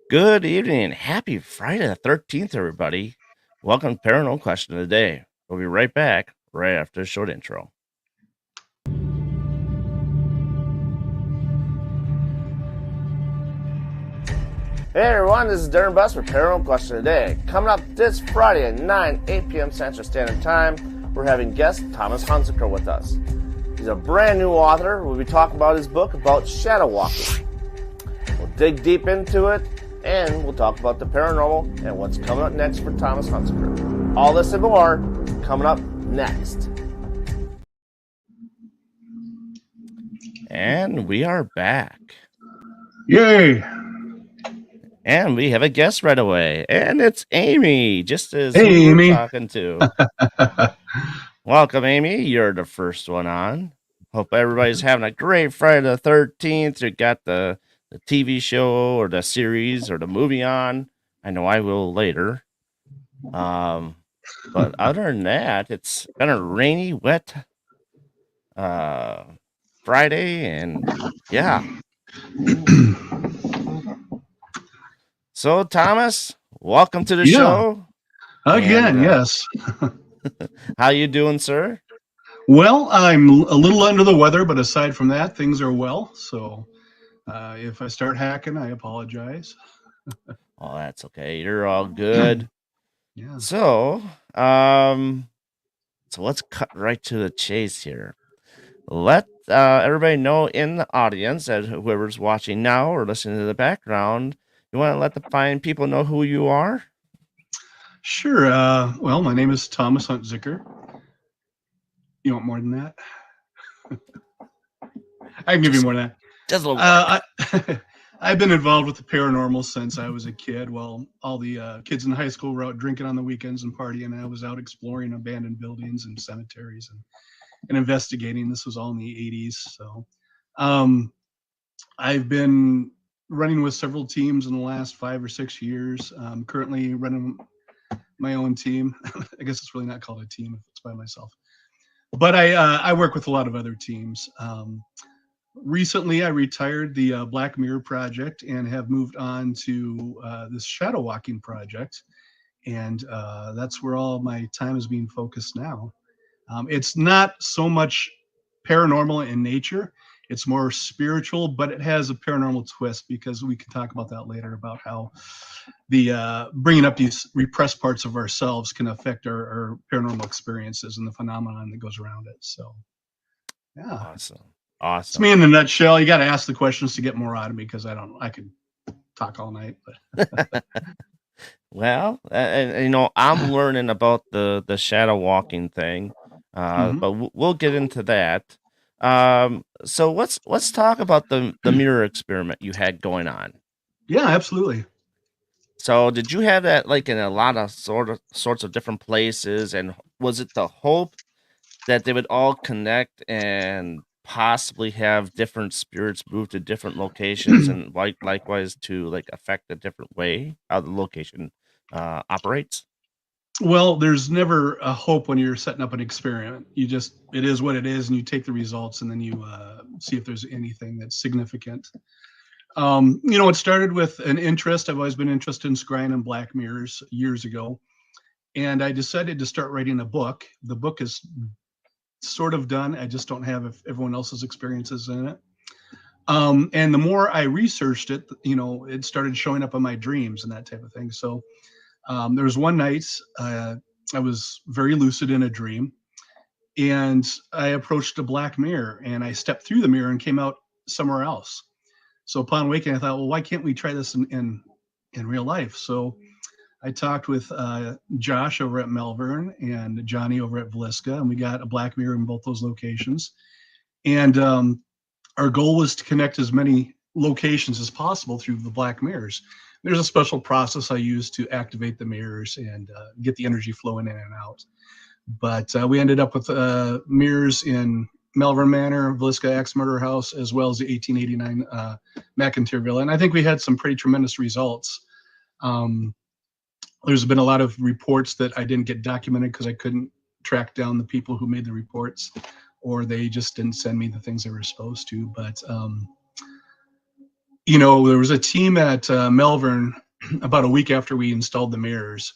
Good evening and happy Friday the 13th, everybody. Welcome to Paranormal Question of the Day. We'll be right back right after a short intro. Hey everyone, this is Darren Buss with Paranormal Question of the Day. Coming up this Friday at 8 p.m. Central Standard Time, we're having guest Thomas Huntzicker with us. He's a brand new author. We'll be talking about his book about shadow walking. We'll dig deep into it, and we'll talk about the paranormal and what's coming up next for Thomas Huntzicker. All this and more coming up next. And we are back. Yay! And we have a guest right away. And it's Amy, just as Hey, we were Amy. talking to. Welcome, Amy. You're the first one on. Hope everybody's having a great Friday the 13th. You got the TV show or the series or the movie on. I know I will later. But other than that, it's been a rainy, wet Friday, and yeah. So, Thomas, welcome to the show. Again, yes. How you doing, sir? Well, I'm a little under the weather, but aside from that, things are well. So if I start hacking, I apologize. Oh, that's okay. You're all good. Yeah. So let's cut right to the chase here. Let everybody know in the audience, that whoever's watching now or listening to the background, you want to let the fine people know who you are? Sure. Well, my name is Thomas Huntzicker. You want more than that? I can give you more than that. Just a little I've been involved with the paranormal since I was a kid. Well, all the kids in high school were out drinking on the weekends and partying, and I was out exploring abandoned buildings and cemeteries and investigating. This was all in the 80s. So I've been running with several teams in the last 5 or 6 years. Currently running my own team. I guess it's really not called a team if it's by myself. But I work with a lot of other teams. Recently, I retired the Black Mirror project and have moved on to this shadow walking project. And that's where all my time is being focused now. It's not so much paranormal in nature. It's more spiritual, but it has a paranormal twist because we can talk about that later about how the bringing up these repressed parts of ourselves can affect our paranormal experiences and the phenomenon that goes around it. So, yeah. Awesome. It's me in a nutshell. You got to ask the questions to get more out of me because I could talk all night. But well, and I'm learning about the shadow walking thing, but we'll get into that. So let's talk about the mirror experiment you had going on. Yeah, absolutely. So did you have that like in a lot of sorts of different places, and was it the hope that they would all connect and possibly have different spirits move to different locations and likewise to like affect a different way how the location operates? Well, there's never a hope when you're setting up an experiment. It is what it is, and you take the results, and then you see if there's anything that's significant. It started with an interest. I've always been interested in scrying and black mirrors years ago, and I decided to start writing a book. The book is sort of done. I just don't have everyone else's experiences in it. And the more I researched it, it started showing up in my dreams and that type of thing. So there was one night I was very lucid in a dream, and I approached a black mirror, and I stepped through the mirror and came out somewhere else. So upon waking, I thought, well, why can't we try this in real life? So I talked with Josh over at Melbourne and Johnny over at Villisca, and we got a black mirror in both those locations. And our goal was to connect as many locations as possible through the black mirrors. There's a special process I use to activate the mirrors and get the energy flowing in and out. But we ended up with mirrors in Melbourne Manor, Villisca Axe Murder House, as well as the 1889 McIntyre Villa. And I think we had some pretty tremendous results. There's been a lot of reports that I didn't get documented because I couldn't track down the people who made the reports, or they just didn't send me the things they were supposed to. But There was a team at Melbourne about a week after we installed the mirrors,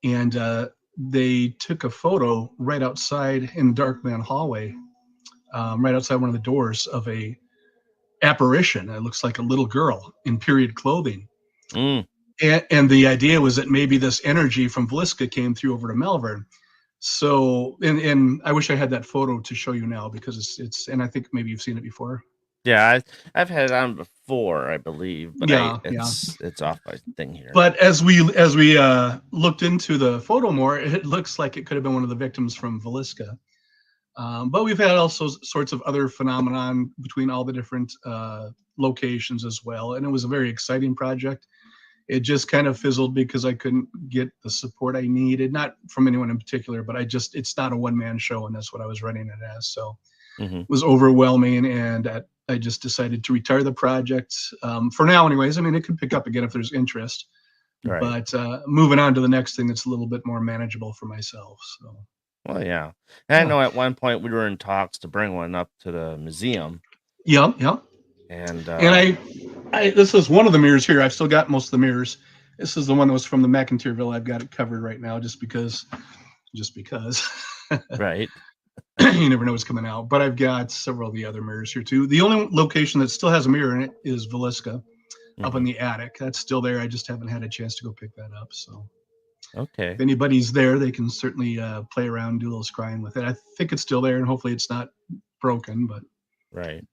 and they took a photo right outside in the dark man hallway, right outside one of the doors of a apparition. It looks like a little girl in period clothing. Mm. And the idea was that maybe this energy from Villisca came through over to Melbourne. So, and I wish I had that photo to show you now because it's and I think maybe you've seen it before. Yeah, I've had it on before, I believe, but Yeah. it's off my thing here. But as we looked into the photo more, it looks like it could have been one of the victims from Villisca. But we've had also sorts of other phenomenon between all the different locations as well, and it was a very exciting project. It just kind of fizzled because I couldn't get the support I needed, not from anyone in particular, but it's not a one-man show, and that's what I was running it as. So it was overwhelming, and I just decided to retire the project for now anyways. I mean, it could pick up again if there's interest, Right. but moving on to the next thing that's a little bit more manageable for myself. So. Well, yeah. And I know at one point we were in talks to bring one up to the museum. Yeah. And I this is one of the mirrors here. I've still got most of the mirrors. This is the one that was from the McIntyrville. I've got it covered right now just because. Right. You never know what's coming out. But I've got several of the other mirrors here too. The only location that still has a mirror in it is Villisca up in the attic. That's still there. I just haven't had a chance to go pick that up. So okay. If anybody's there, they can certainly play around, do a little scrying with it. I think it's still there, and hopefully it's not broken. But right.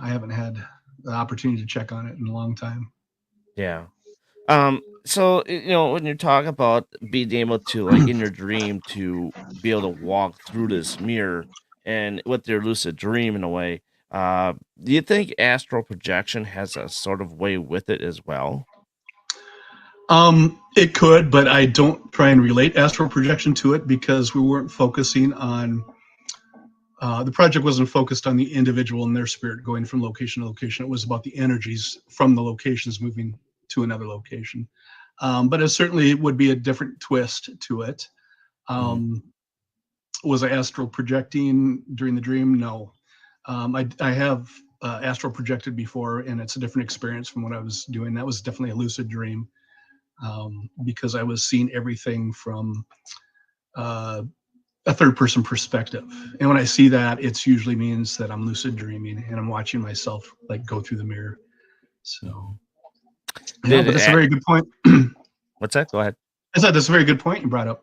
I haven't had the opportunity to check on it in a long time. Yeah. So when you talk about being able to, like, in your dream, to be able to walk through this mirror and with your lucid dream in a way, do you think astral projection has a sort of way with it as well? It could, but I don't try and relate astral projection to it because we weren't focusing on the project wasn't focused on the individual and their spirit going from location to location. It was about the energies from the locations moving to another location. But it certainly would be a different twist to it. Was I astral projecting during the dream? No. I have astral projected before, and it's a different experience from what I was doing. That was definitely a lucid dream because I was seeing everything from a third person perspective. And when I see that, it usually means that I'm lucid dreaming and I'm watching myself like go through the mirror. So, yeah, but that's a very good point. What's that? Go ahead. I said that's a very good point you brought up.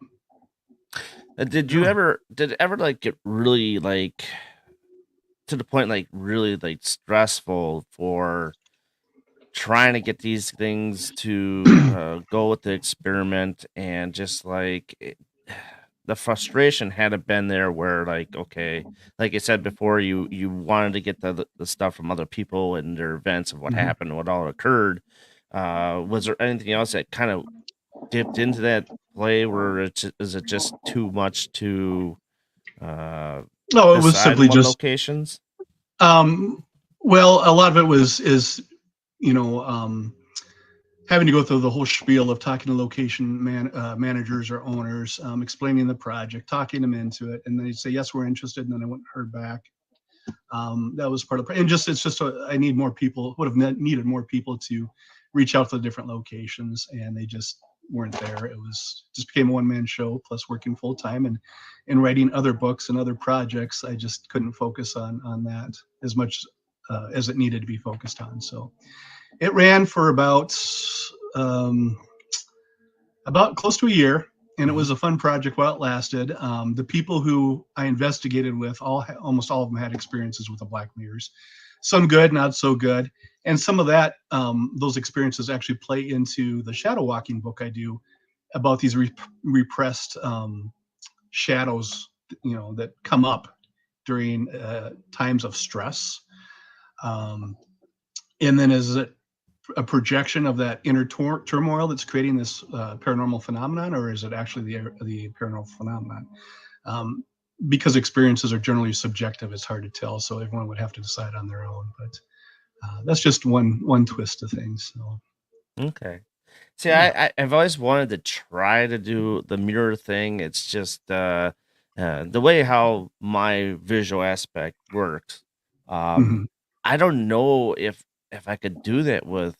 Did it ever like get really like to the point, like really like stressful for trying to get these things to go with the experiment, and just like the frustration hadn't been there where, like, okay, like I said before, you wanted to get the stuff from other people and their events of what happened and what all occurred. Was there anything else that kind of dipped into that play where is it just too much to no, it was simply just locations? Well, a lot of it is having to go through the whole spiel of talking to location managers or owners, explaining the project, talking them into it, and they say yes, we're interested, and then I went and heard back. That was part of the, and just it's just I need more people. Would have needed more people to reach out to the different locations, and they just weren't there. It was just became a one-man show, plus working full time and writing other books and other projects. I just couldn't focus on that as much as it needed to be focused on. So it ran for about close to a year, and it was a fun project while it lasted. The people who I investigated with, almost all of them had experiences with the black mirrors, some good, not so good, and some of that those experiences actually play into the shadow walking book I do about these repressed shadows, that come up during times of stress, and then as a projection of that inner turmoil that's creating this paranormal phenomenon, or is it actually the paranormal phenomenon? Because experiences are generally subjective, it's hard to tell. So everyone would have to decide on their own. But that's just one twist to things. So. Okay. See, I've always wanted to try to do the mirror thing. It's just the way how my visual aspect works. I don't know if if I could do that with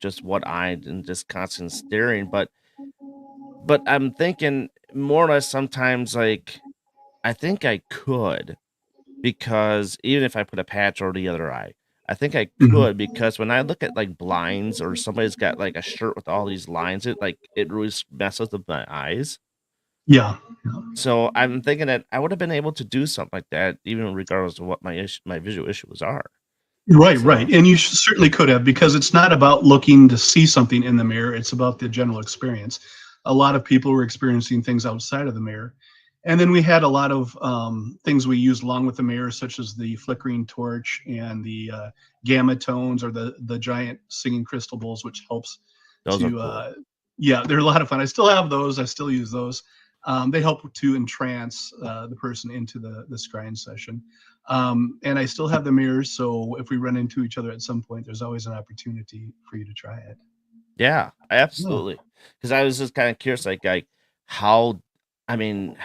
just one eye and just constant staring, but I'm thinking more or less sometimes like I think I could because even if I put a patch over the other eye, I think I Mhm. could because when I look at like blinds or somebody's got like a shirt with all these lines, it really messes with my eyes. Yeah. Yeah. So I'm thinking that I would have been able to do something like that, even regardless of what my visual issues are. Right, right. So And you certainly could have, because it's not about looking to see something in the mirror, it's about the general experience. A lot of people were experiencing things outside of the mirror. And then we had a lot of things we used along with the mirror, such as the flickering torch and the gamma tones, or the giant singing crystal bowls, which helps those are to, cool. yeah, they're a lot of fun. I still have those, I still use those. They help to entrance the person into the scrying session. And I still have the mirrors, so if we run into each other at some point, there's always an opportunity for you to try it. Yeah, Yeah. absolutely. Because I was just kind of curious, like how, I mean,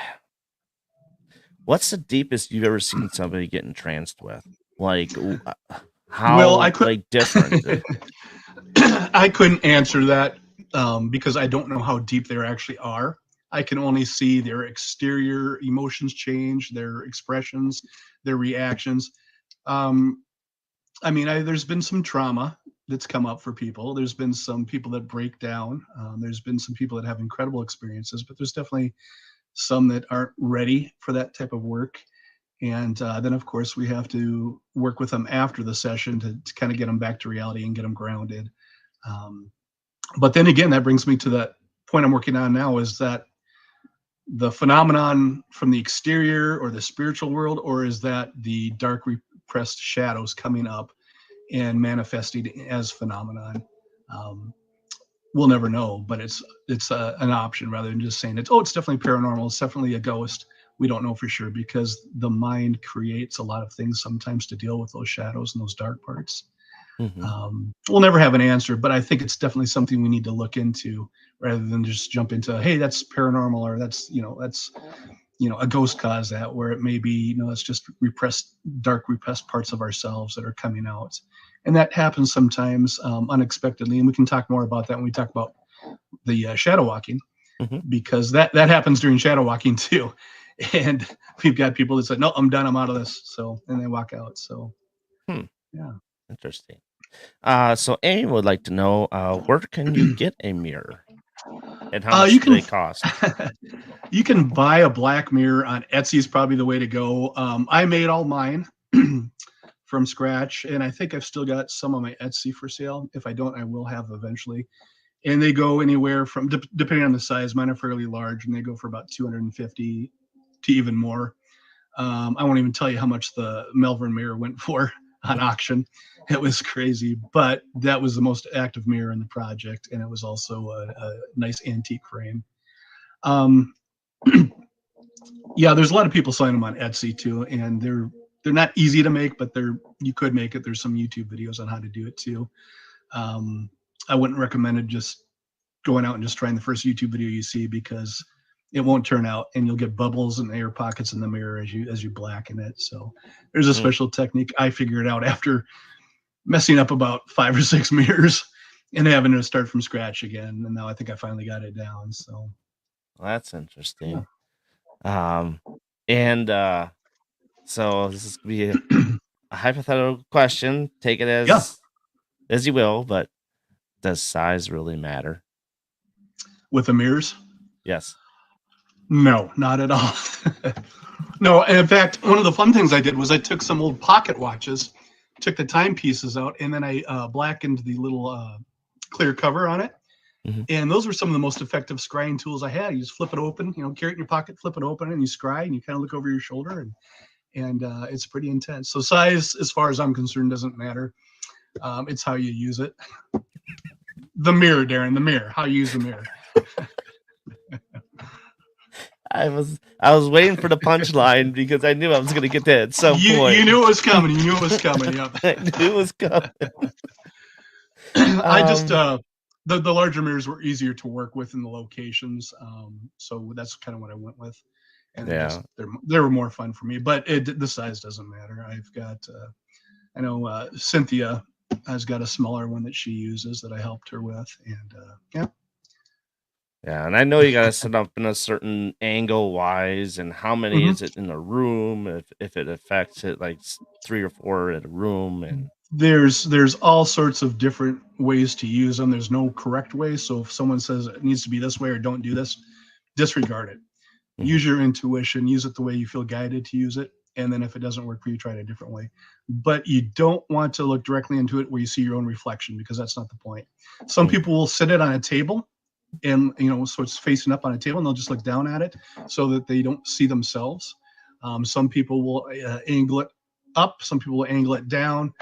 what's the deepest you've ever seen somebody get entranced with? Like, Well, how like different? I couldn't answer that because I don't know how deep they actually are. I can only see their exterior emotions change, their expressions, their reactions. Um, I mean, there's been some trauma that's come up for people. There's been some people that break down. There's been some people that have incredible experiences, but there's definitely some that aren't ready for that type of work. And then, of course, we have to work with them after the session to kind of get them back to reality and get them grounded. Um, but then again, that brings me to that point I'm working on now, is that the phenomenon from the exterior or the spiritual world, or is that the dark repressed shadows coming up and manifesting as phenomenon? Um, we'll never know, but it's an option rather than just saying it's definitely paranormal. It's definitely a ghost. We don't know for sure because the mind creates a lot of things sometimes to deal with those shadows and those dark parts. Hmm. We'll never have an answer, but I think it's definitely something we need to look into rather than just jump into, hey, that's paranormal, or that's a ghost caused that, where it may be, it's just dark repressed parts of ourselves that are coming out. And that happens sometimes unexpectedly. And we can talk more about that when we talk about the shadow walking, Hmm. because that happens during shadow walking too. And we've got people that say, no, I'm done, I'm out of this. So, and they walk out. So, Hmm. yeah. Interesting. So Amy would like to know, where can you get a mirror and how You much do can they cost? you can buy a black mirror on Etsy is probably the way to go. I made all mine from scratch, and I think I've still got some on my Etsy for sale. If I don't, I will have eventually. And they go anywhere from, depending on the size. Mine are fairly large, and they go for about 250 to even more. I won't even tell you how much the Melbourne mirror went for on auction. It was crazy, but that was the most active mirror in the project, and it was also a nice antique frame. Um, yeah, there's a lot of people selling them on Etsy too, and they're not easy to make, but you could make it. There's some YouTube videos on how to do it too. Um, I wouldn't recommend it just going out and just trying the first YouTube video you see, because it won't turn out, and you'll get bubbles and air pockets in the mirror as you blacken it. So there's a Mm, special technique I figured out after messing up about 5 or 6 mirrors and having to start from scratch again. And now I think I finally got it down. So well, that's yeah. interesting. Um, and so this is gonna be a hypothetical question. Take it Yeah, as you will, but does size really matter? with the mirrors. Yes. No, not at all. No, and in fact, one of the fun things I did was I took some old pocket watches, took the timepieces out, and then I blackened the little clear cover on it. Hmm. And those were some of the most effective scrying tools I had. You just flip it open, carry it in your pocket, flip it open, and you scry, and you kind of look over your shoulder, and it's pretty intense. So size, as far as I'm concerned, doesn't matter. It's how you use it. The mirror, Darren, the mirror. How you use the mirror. I was waiting for the punchline because I knew I was gonna get that at some You point. knew it was coming. You knew it was coming. Yep. I knew it was coming. I just Um, the larger mirrors were easier to work with in the locations, so that's kind of what I went with, and yeah. they were more fun for me. But the size doesn't matter. I've got I know Cynthia. has got a smaller one that she uses that I helped her with, and yeah. Yeah, and I know you got to set up in a certain angle wise, and how many is it in a room? If it affects it, like 3 or 4 in a room, and There's all sorts of different ways to use them. There's no correct way. So if someone says it needs to be this way or don't do this, disregard it. Use your intuition. Use it the way you feel guided to use it. And then if it doesn't work for you, try it a different way. But you don't want to look directly into it where you see your own reflection, because that's not the point. Some people will sit it on a table, and so it's facing up on a table, and they'll just look down at it so that they don't see themselves. Some people will angle it up. Some people will angle it down.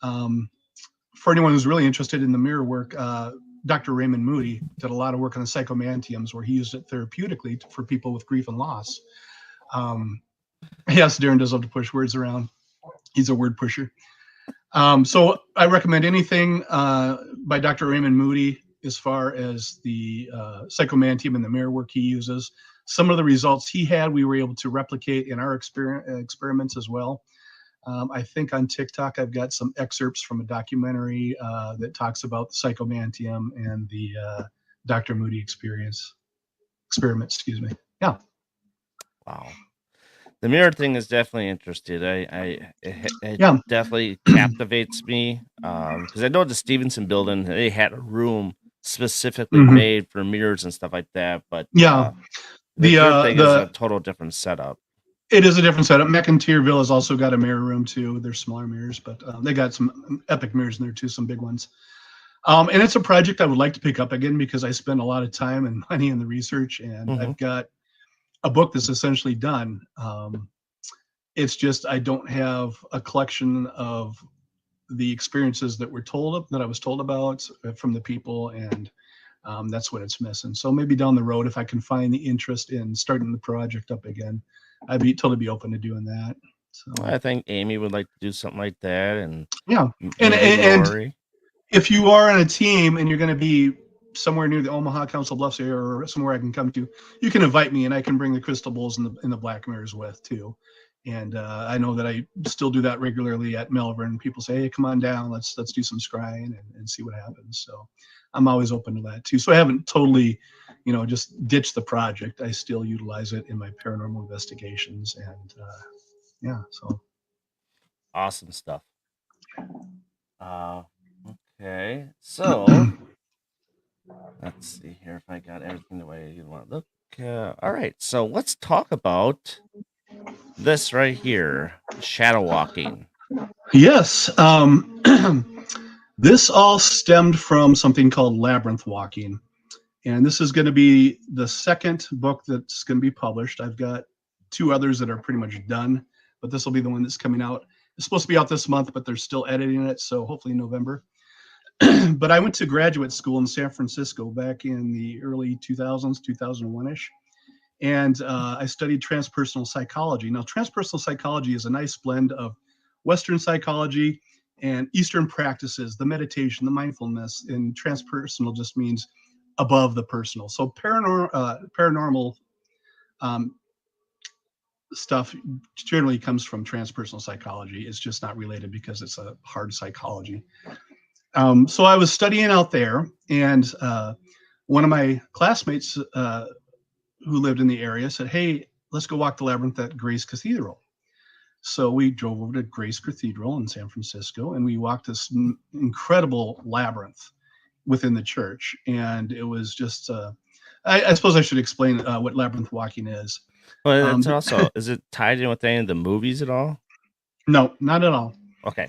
For anyone who's really interested in the mirror work, Dr. Raymond Moody did a lot of work on the psychomantiums, where he used it therapeutically for people with grief and loss. Yes, Darren does love to push words around. He's a word pusher. So I recommend anything by Dr. Raymond Moody as far as the psychomantium and the mirror work he uses. Some of the results he had, we were able to replicate in our experiments as well. I think on TikTok, I've got some excerpts from a documentary that talks about the psychomantium and the Dr. Moody experiment. Excuse me. Yeah. wow. The mirror thing is definitely interested. It Yeah. definitely captivates me because I know the Stevenson building, they had a room specifically made for mirrors and stuff like that. But yeah, the thing is a total different setup. It is a different setup. McIntyrville has also got a mirror room too. They're smaller mirrors, but they got some epic mirrors in there too, some big ones. And it's a project I would like to pick up again, because I spend a lot of time and money in the research, and I've got a book that's essentially done. It's just I don't have a collection of the experiences that I was told about from the people, and that's what it's missing. So maybe down the road, if I can find the interest in starting the project up again, I'd totally be open to doing that. So I think Amy would like to do something like that, and yeah, and if you are on a team and you're going to be somewhere near the Omaha Council Bluffs area or somewhere I can come to, you can invite me, and I can bring the crystal bowls and the black mirrors with too. And I know that I still do that regularly at Melbourne. People say, "Hey, come on down. Let's do some scrying and see what happens." So I'm always open to that too. So I haven't totally, just ditched the project. I still utilize it in my paranormal investigations, and yeah. So awesome stuff. Okay, so let's see here if I got everything the way you want to look. All right, so let's talk about this right here, shadow walking. Yes. This all stemmed from something called labyrinth walking. And this is going to be the second book that's going to be published. I've got 2 others that are pretty much done, but this will be the one that's coming out. It's supposed to be out this month, but they're still editing it, so hopefully November. But I went to graduate school in San Francisco back in the early 2000s, 2001-ish. And I studied transpersonal psychology. Now, transpersonal psychology is a nice blend of Western psychology and Eastern practices, the meditation, the mindfulness. And transpersonal just means above the personal. So paranormal stuff generally comes from transpersonal psychology. It's just not related because it's a hard psychology. So I was studying out there, and one of my classmates who lived in the area said, "Hey, let's go walk the labyrinth at Grace Cathedral." So we drove over to Grace Cathedral in San Francisco, and we walked this incredible labyrinth within the church. And it was just, I suppose I should explain what labyrinth walking is. Well, it's also, is it tied in with any of the movies at all? No, not at all. Okay.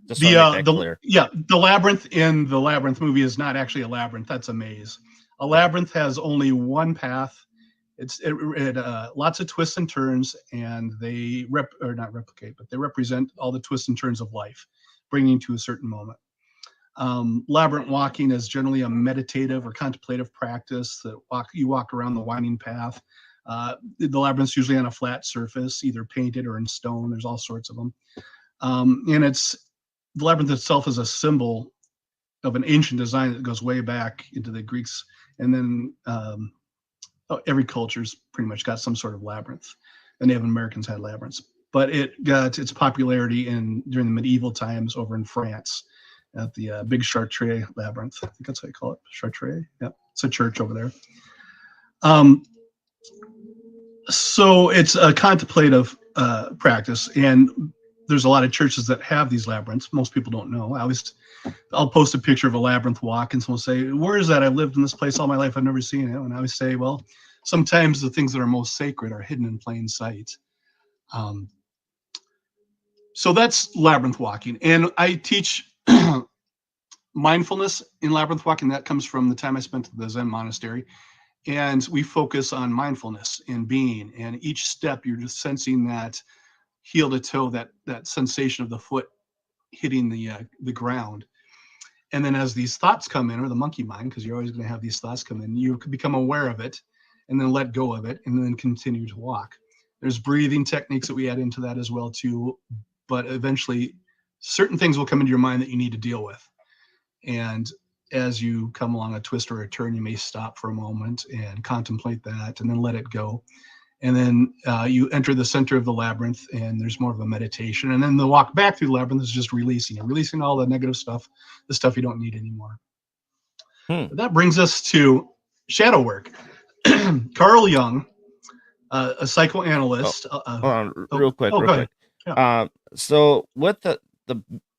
Just want to make that clear. Yeah, the labyrinth in the Labyrinth movie is not actually a labyrinth. That's a maze. A labyrinth has only one path. It lots of twists and turns, and they not replicate, but they represent all the twists and turns of life, bringing to a certain moment. Labyrinth walking is generally a meditative or contemplative practice that you walk around the winding path. The labyrinth's usually on a flat surface, either painted or in stone. There's all sorts of them. And the labyrinth itself is a symbol of an ancient design that goes way back into the Greeks. And then every culture's pretty much got some sort of labyrinth. The Native Americans had labyrinths, but it got its popularity during the medieval times over in France. at the Big Chartres Labyrinth. I think that's how you call it, Chartres. Yeah, it's a church over there. So it's a contemplative practice, and there's a lot of churches that have these labyrinths. Most people don't know. I'll post a picture of a labyrinth walk, and someone will say, "Where is that? I've lived in this place all my life. I've never seen it." And I always say, "Well, sometimes the things that are most sacred are hidden in plain sight." So that's labyrinth walking, and I teach mindfulness in labyrinth walking. That comes from the time I spent at the Zen monastery, and we focus on mindfulness and being. And each step, you're just sensing that heel to toe, that sensation of the foot hitting the ground. And then as these thoughts come in, or the monkey mind, because you're always going to have these thoughts come in, you become aware of it, and then let go of it, and then continue to walk. There's breathing techniques that we add into that as well too, but eventually certain things will come into your mind that you need to deal with. And as you come along a twist or a turn, you may stop for a moment and contemplate that, and then let it go. And then you enter the center of the labyrinth, and there's more of a meditation. And then the walk back through the labyrinth is just releasing all the negative stuff, the stuff you don't need anymore. That brings us to shadow work. Carl Jung, a psychoanalyst. Hold on, real quick. Yeah. So with the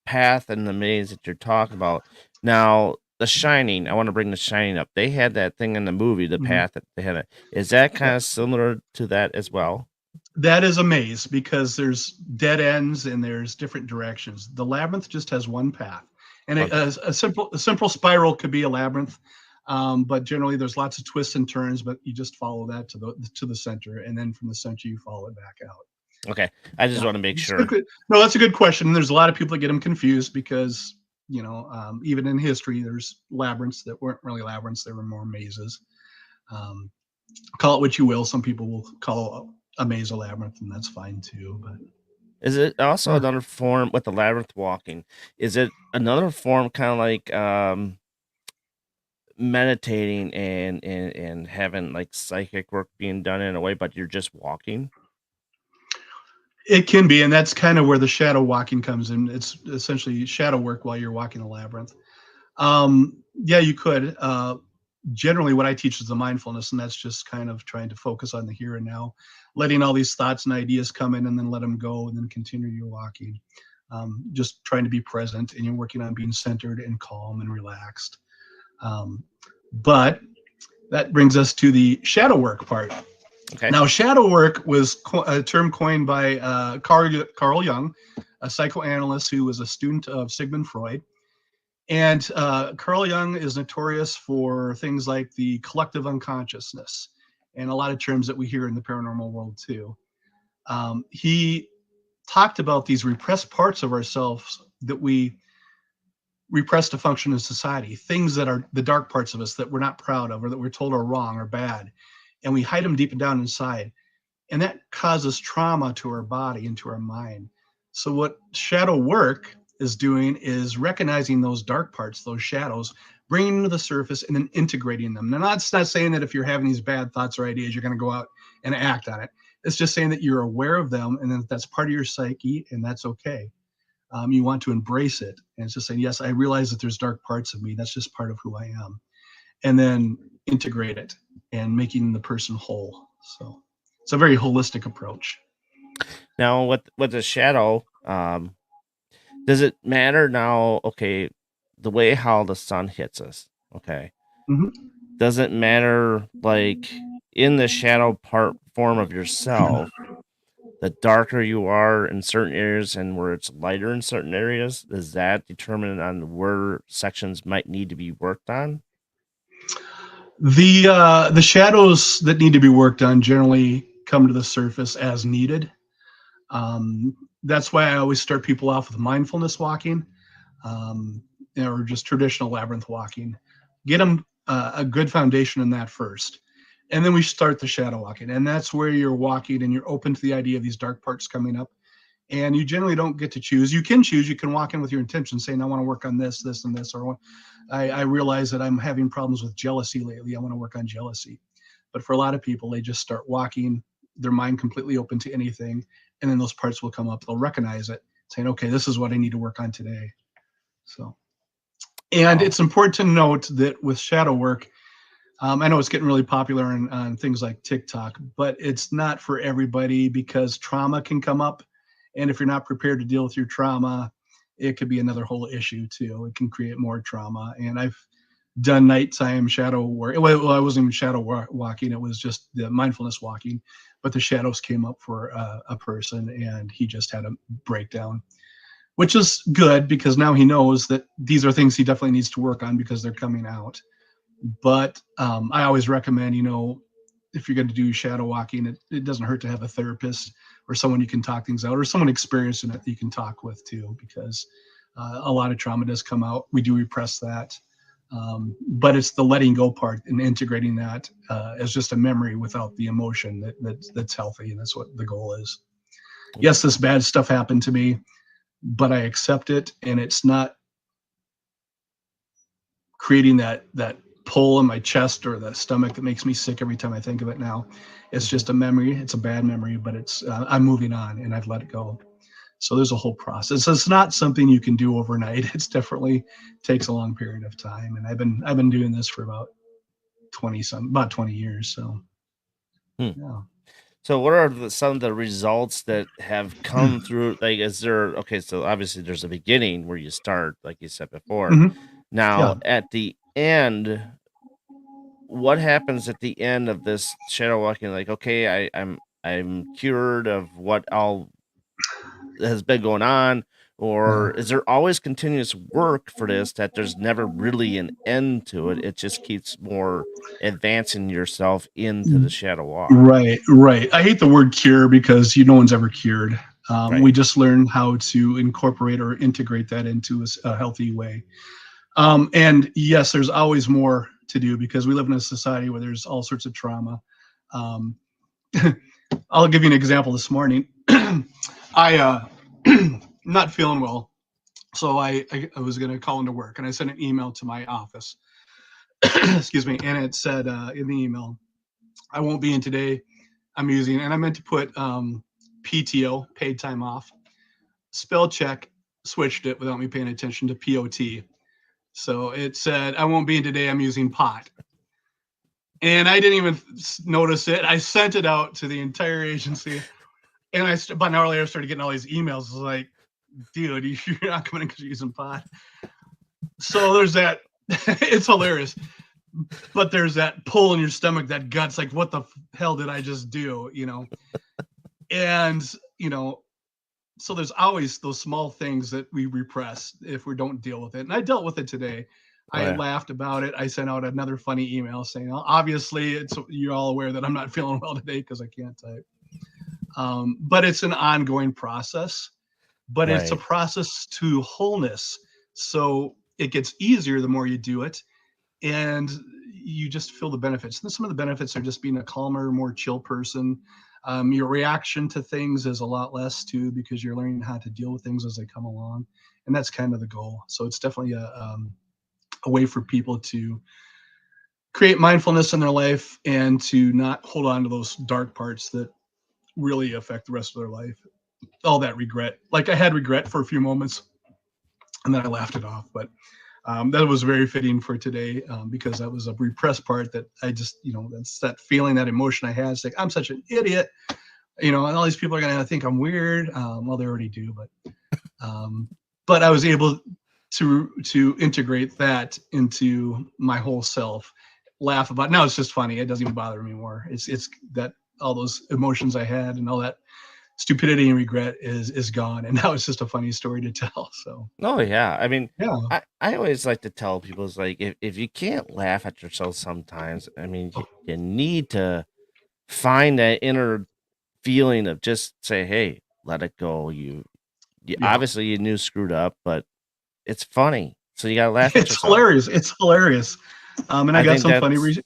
path and the maze that you're talking about now, The Shining. I want to bring The Shining up. They had that thing in the movie, the path that they had. Is that kind of similar to that as well? That is a maze because there's dead ends and there's different directions. The labyrinth just has one path, and a simple spiral could be a labyrinth, but generally there's lots of twists and turns. But you just follow that to the center, and then from the center you follow it back out. Okay, I just want to make sure. No, that's a good question. And there's a lot of people that get them confused because even in history, there's labyrinths that weren't really labyrinths; they were more mazes. Call it what you will. Some people will call a maze a labyrinth, and that's fine too. But is it also another form with the labyrinth walking? Is it another form, kind of like meditating and having like psychic work being done in a way, but you're just walking? It can be, and that's kind of where the shadow walking comes in. It's essentially shadow work while you're walking a labyrinth. Yeah, you could. Generally, what I teach is the mindfulness, and that's just kind of trying to focus on the here and now, letting all these thoughts and ideas come in, and then let them go, and then continue your walking. Just trying to be present, and you're working on being centered and calm and relaxed. But that brings us to the shadow work part. Okay. Now, shadow work was a term coined by Carl Jung, a psychoanalyst who was a student of Sigmund Freud. And Carl Jung is notorious for things like the collective unconsciousness and a lot of terms that we hear in the paranormal world too. He talked about these repressed parts of ourselves that we repress to function in society, things that are the dark parts of us that we're not proud of or that we're told are wrong or bad. And we hide them deep down inside. And that causes trauma to our body and to our mind. So what shadow work is doing is recognizing those dark parts, those shadows, bringing them to the surface and then integrating them. Now, it's not saying that if you're having these bad thoughts or ideas, you're going to go out and act on it. It's just saying that you're aware of them and that that's part of your psyche, and that's okay. You want to embrace it. And it's just saying, yes, I realize that there's dark parts of me. That's just part of who I am. And then integrate it and making the person whole. So it's a very holistic approach. Now, with the shadow, does it matter now? Okay, the way how the sun hits us. Okay, does it matter like in the shadow form of yourself? The darker you are in certain areas and where it's lighter in certain areas, does that determine on where sections might need to be worked on? The shadows that need to be worked on generally come to the surface as needed. That's why I always start people off with mindfulness walking, or just traditional labyrinth walking. Get them a good foundation in that first. And then we start the shadow walking. And that's where you're walking and you're open to the idea of these dark parts coming up. And you generally don't get to choose. You can choose. You can walk in with your intention saying, I want to work on this, this, and this. Or I realize that I'm having problems with jealousy lately. I want to work on jealousy. But for a lot of people, they just start walking, their mind completely open to anything. And then those parts will come up. They'll recognize it, saying, okay, this is what I need to work on today. So And Oh, it's important to note that with shadow work, I know it's getting really popular on things like TikTok, but it's not for everybody because trauma can come up. And if you're not prepared to deal with your trauma, it could be another whole issue too. It can create more trauma. And I've done nighttime shadow work. Well, I wasn't even shadow walking. It was just the mindfulness walking, but the shadows came up for a person and he just had a breakdown, which is good because now he knows that these are things he definitely needs to work on because they're coming out. But I always recommend, if you're going to do shadow walking, it doesn't hurt to have a therapist or someone you can talk things out, or someone experienced in it that you can talk with too, because a lot of trauma does come out. We do repress that. But it's the letting go part and integrating that as just a memory without the emotion that's healthy. And that's what the goal is. Yes, this bad stuff happened to me, but I accept it. And it's not creating that pull in my chest or the stomach that makes me sick every time I think of it now. It's just a memory. It's a bad memory, but it's I'm moving on and I've let it go. So there's a whole process. It's not something you can do overnight. It's definitely takes a long period of time. And I've been doing this for about 20 years. So hmm. yeah. So what are some of the results that have come through? Like, is there, okay, so obviously there's a beginning where you start, like you said before. Mhm. Now, Yeah. at the end, what happens at the end of this shadow walking? Like, okay, I'm cured of what all has been going on, or Yeah. is there always continuous work for this that there's never really an end to it? It just keeps more advancing yourself into the shadow walk. Right, right. I hate the word cure because no one's ever cured. Right. We just learn how to incorporate or integrate that into a healthy way. And yes, there's always more to do because we live in a society where there's all sorts of trauma. Um, I'll give you an example this morning. I not feeling well, so I was going to call into work, and I sent an email to my office. Excuse me, and it said in the email, "I won't be in today. I'm using," and I meant to put PTO, paid time off. Spell check switched it without me paying attention to POT. So it said, "I won't be in today. I'm using pot." And I didn't even notice it. I sent it out to the entire agency. And about an hour later, I started getting all these emails. Like, dude, you're not coming in because you're using pot. So there's that. It's hilarious. But there's that pull in your stomach, that gut's like, what the hell did I just do? And, so there's always those small things that we repress if we don't deal with it. And I dealt with it today. Oh I yeah. laughed about it. I sent out another funny email saying, obviously, you're all aware that I'm not feeling well today because I can't type. But it's an ongoing process. But it's a Right. process to wholeness. So it gets easier the more you do it, and you just feel the benefits. And some of the benefits are just being a calmer, more chill person. Your reaction to things is a lot less too because you're learning how to deal with things as they come along, and that's kind of the goal. So it's definitely a way for people to create mindfulness in their life and to not hold on to those dark parts that really affect the rest of their life. All that regret, like I had regret for a few moments, and then I laughed it off. But that was very fitting for today because that was a repressed part that I just, that's that feeling, that emotion I had. It's like, I'm such an idiot, and all these people are going to think I'm weird. Well, they already do, but I was able to integrate that into my whole self, laugh about it. Now it's just funny. It doesn't even bother me anymore. It's that all those emotions I had and all that stupidity and regret is gone. And now it's just a funny story to tell. So Oh yeah. I mean, yeah. I always like to tell people is like if you can't laugh at yourself sometimes, I mean you need to find that inner feeling of just say, hey, let it go. You Yeah. obviously you knew screwed up, but it's funny. So you gotta laugh at It's yourself. hilarious. It's hilarious. And I I got think some funny that's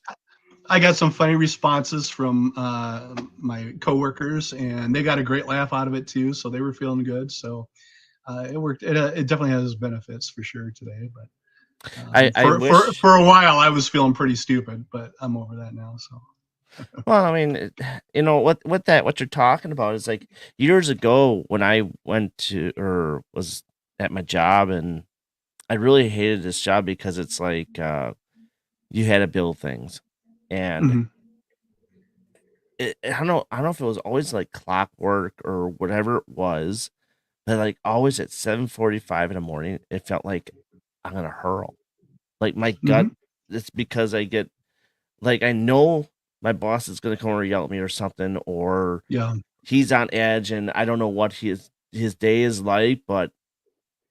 I got some funny responses from my coworkers, and they got a great laugh out of it too. So they were feeling good. So it worked. It definitely has benefits for sure today. But I wish. for a while, I was feeling pretty stupid, but I'm over that now. So Well, I mean, what you're talking about is like years ago when I went to or was at my job and I really hated this job because it's like you had to build things, and Hmm. I don't know if it was always like clockwork or whatever it was, but like always at 7:45 in the morning, it felt like I'm gonna hurl. Like my gut, Hmm. it's because I get like I know my boss is gonna come over and yell at me or something, or Yeah. he's on edge, and I don't know what his day is like, but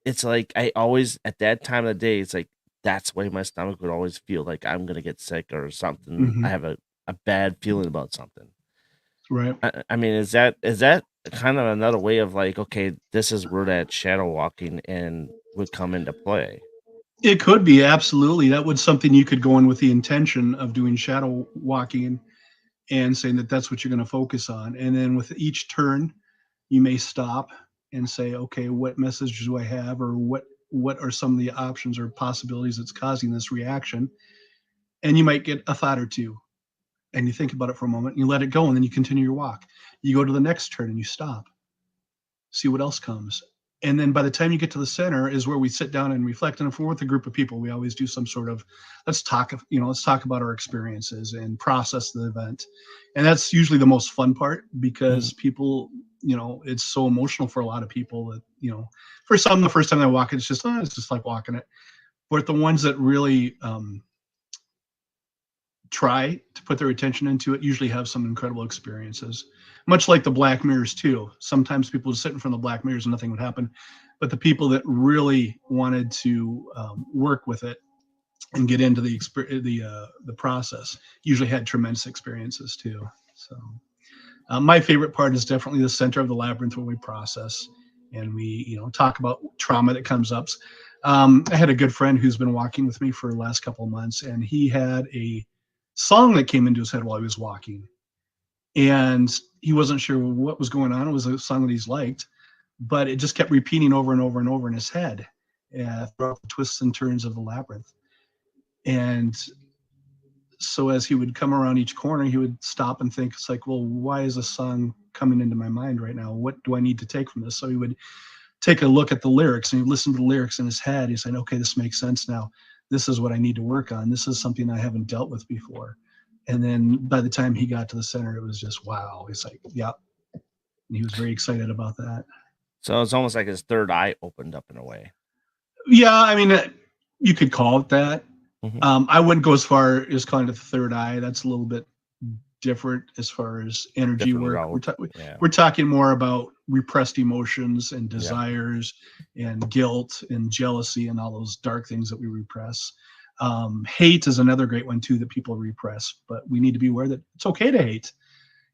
it's like I always at that time of the day, it's like that's why my stomach would always feel like I'm gonna get sick or something. I Hmm. have a bad feeling about something. Right. I mean, is that kind of another way of like, okay, this is where that shadow walking and would come into play? It could be absolutely. That was something you could go in with the intention of doing shadow walking and saying that that's what you're going to focus on. And then with each turn, you may stop and say, okay, what message do I have, or what are some of the options or possibilities that's causing this reaction? And you might get a thought or two, and you think about it for a moment, and you let it go, and then you continue your walk. You go to the next turn and you stop, see what else comes. And then by the time you get to the center is where we sit down and reflect. And if we're with a group of people, we always do some sort of let's talk about our experiences and process the event. And that's usually the most fun part Mhm. because people, it's so emotional for a lot of people that, for some, the first time they walk it, it's just like walking it. But the ones that really try to put their attention into it usually have some incredible experiences, much like the black mirrors too. Sometimes people would sit in front of the black mirrors and nothing would happen, but the people that really wanted to work with it and get into the process usually had tremendous experiences too. So my favorite part is definitely the center of the labyrinth when we process and we talk about trauma that comes up. I had a good friend who's been walking with me for the last couple of months, and he had a song that came into his head while he was walking, and he wasn't sure what was going on. It was a song that he's liked, but it just kept repeating over and over and over in his head throughout the twists and turns of the labyrinth. And so as he would come around each corner, he would stop and think, it's like, well, why is this song coming into my mind right now? What do I need to take from this? So he would take a look at the lyrics and he'd listen to the lyrics in his head. He's saying, okay, this makes sense now. This is what I need to work on. This is something I haven't dealt with before. And then by the time he got to the center, it was just, wow. He's like, yeah. And he was very excited about that. So it's almost like his third eye opened up in a way. Yeah, I mean, you could call it that. Hmm. I wouldn't go as far as calling it the third eye. That's a little bit different as far as energy Different work. route. Yeah. We're talking more about repressed emotions and Yep. desires and guilt and jealousy and all those dark things that we repress. Hate is another great one too that people repress, but we need to be aware that it's okay to hate.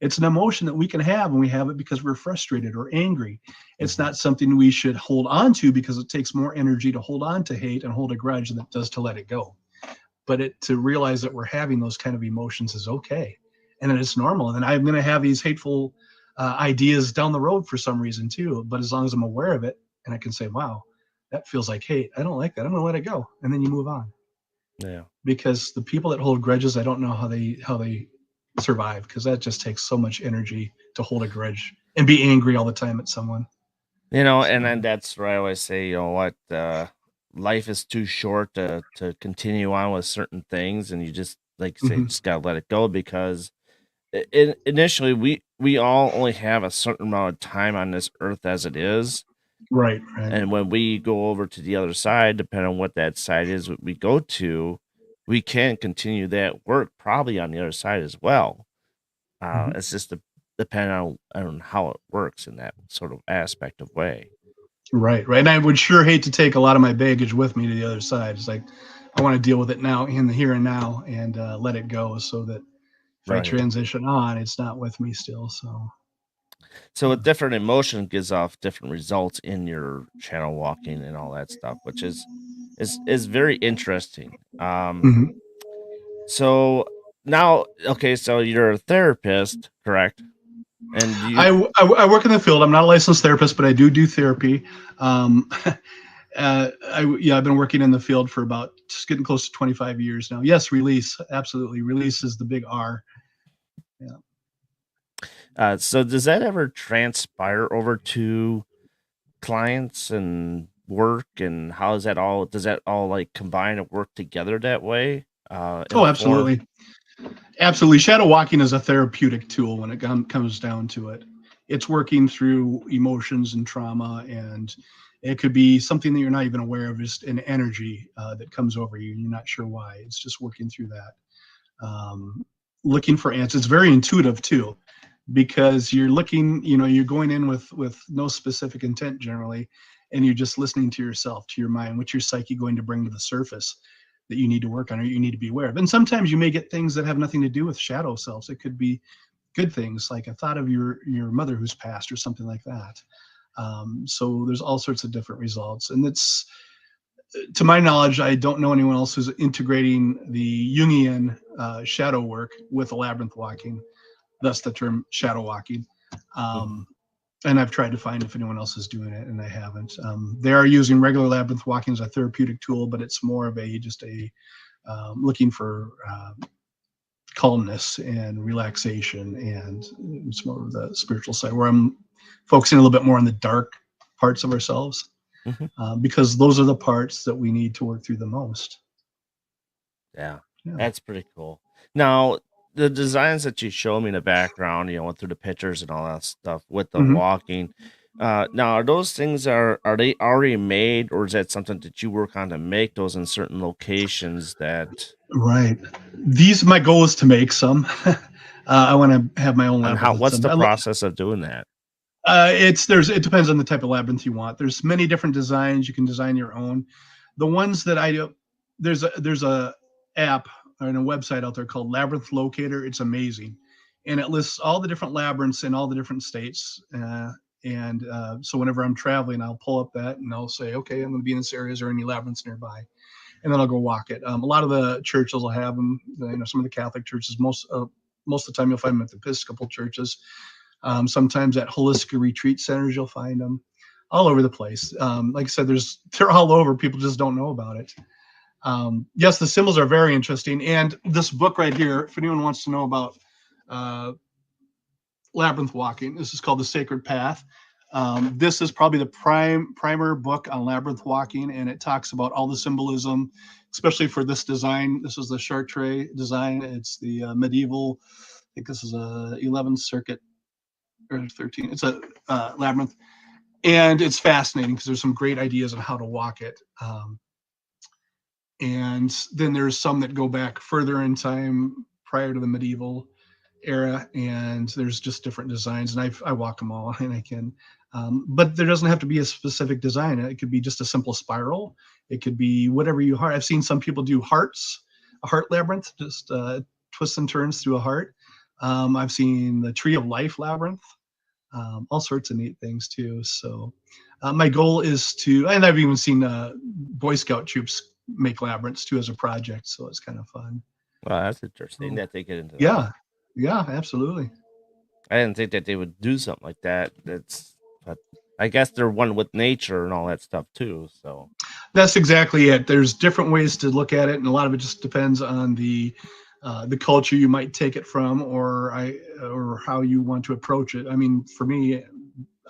It's an emotion that we can have, and we have it because we're frustrated or angry. It's Hmm. not something we should hold on to because it takes more energy to hold on to hate and hold a grudge than it does to let it go. But to realize that we're having those kind of emotions is okay, and that it's normal. And I'm going to have these hateful ideas down the road for some reason too. But as long as I'm aware of it, and I can say, "Wow, that feels like hate. I don't like that. I'm going to let it go," and then you move on. Yeah. Because the people that hold grudges, I don't know how they survive because that just takes so much energy to hold a grudge and be angry all the time at someone. And So, then that's where I always say, you know what, life is too short to continue on with certain things, and you just like you say, mhm. just gotta let it go because initially we all only have a certain amount of time on this earth as it is, Right, right. and when we go over to the other side, depending on what that side is we go to, we can continue that work probably on the other side as well. Mhm. It's just depending on how it works in that sort of aspect of way. Right, right. And I would sure hate to take a lot of my baggage with me to the other side. It's like I want to deal with it now in the here and now and let it go so that if I Right. transition on, it's not with me still. So, So a yeah. different emotion gives off different results in your channel walking and all that stuff, which is very interesting. Mhm. So now, okay, so you're a therapist, correct? And do you I work in the field. I'm not a licensed therapist, but I do therapy. Um, yeah, I've been working in the field for about just getting close to 25 years now. Yes, release, absolutely. Release is the big R. Yeah. so does that ever transpire over to clients and work, and how is that all? Does that all like combine and work together that way? In Oh, a form. absolutely. Absolutely. Shadow walking is a therapeutic tool when it comes down to it. It's working through emotions and trauma, and it could be something that you're not even aware of, just an energy that comes over you and you're not sure why. It's just working through that. Looking for answers. It's very intuitive too, because you're looking, you're going in with no specific intent generally, and you're just listening to yourself, to your mind. What's your psyche going to bring to the surface that you need to work on, or you need to be aware of? And sometimes you may get things that have nothing to do with shadow selves. It could be good things, like a thought of your mother who's passed or something like that. So there's all sorts of different results, and it's, to my knowledge, I don't know anyone else who's integrating the Jungian shadow work with labyrinth walking, thus the term shadow walking. Mhm. And I've tried to find if anyone else is doing it, and I haven't. They are using regular labyrinth walking as a therapeutic tool, but it's more of a looking for calmness and relaxation, and it's more of the spiritual side, where I'm focusing a little bit more on the dark parts of ourselves, Mhm. because those are the parts that we need to work through the most. Yeah, Yeah. that's pretty cool. Now, the designs that you show me in the background, went through the pictures and all that stuff with the Mhm. walking. Now, are those things are they already made, or is that something that you work on to make those in certain locations that? Right. My goal is to make some. I want to have my own And how? labyrinth. What's the process of doing that? It depends on the type of labyrinth you want. There's many different designs. You can design your own. The ones that I do, there's a app and a website out there called Labyrinth Locator. It's amazing, and it lists all the different labyrinths in all the different states. And so whenever I'm traveling, I'll pull up that and I'll say, okay, I'm going to be in this area. Is there any labyrinths nearby? And then I'll go walk it. A lot of the churches will have them. Some of the Catholic churches, most of the time you'll find them at the Episcopal churches. Sometimes at holistic retreat centers, you'll find them all over the place. Like I said, they're all over. People just don't know about it. Yes, the symbols are very interesting. And this book right here, if anyone wants to know about uh, labyrinth walking, this is called The Sacred Path. This is probably the primer book on labyrinth walking, and it talks about all the symbolism, especially for this design. This is the Chartres design. It's the medieval, I think this is a 11th circuit or 13. It's a labyrinth, and it's fascinating because there's some great ideas on how to walk it. And then there's some that go back further in time, prior to the medieval era, and there's just different designs, and I walk them all, and I can. But there doesn't have to be a specific design. It could be just a simple spiral. It could be whatever you heart. I've seen some people do hearts, a heart labyrinth, just twists and turns through a heart. I've seen the Tree of Life labyrinth. All sorts of neat things too. So my goal is and I've even seen Boy Scout troops make labyrinths too as a project. So it's kind of fun. Well, that's interesting So, that they get into that. yeah, yeah, absolutely. I didn't think that they would do something like that. But I guess they're one with nature and all that stuff too. So That's exactly it. There's different ways to look at it, and a lot of it just depends on the culture you might take it from, or how you want to approach it. I mean, for me,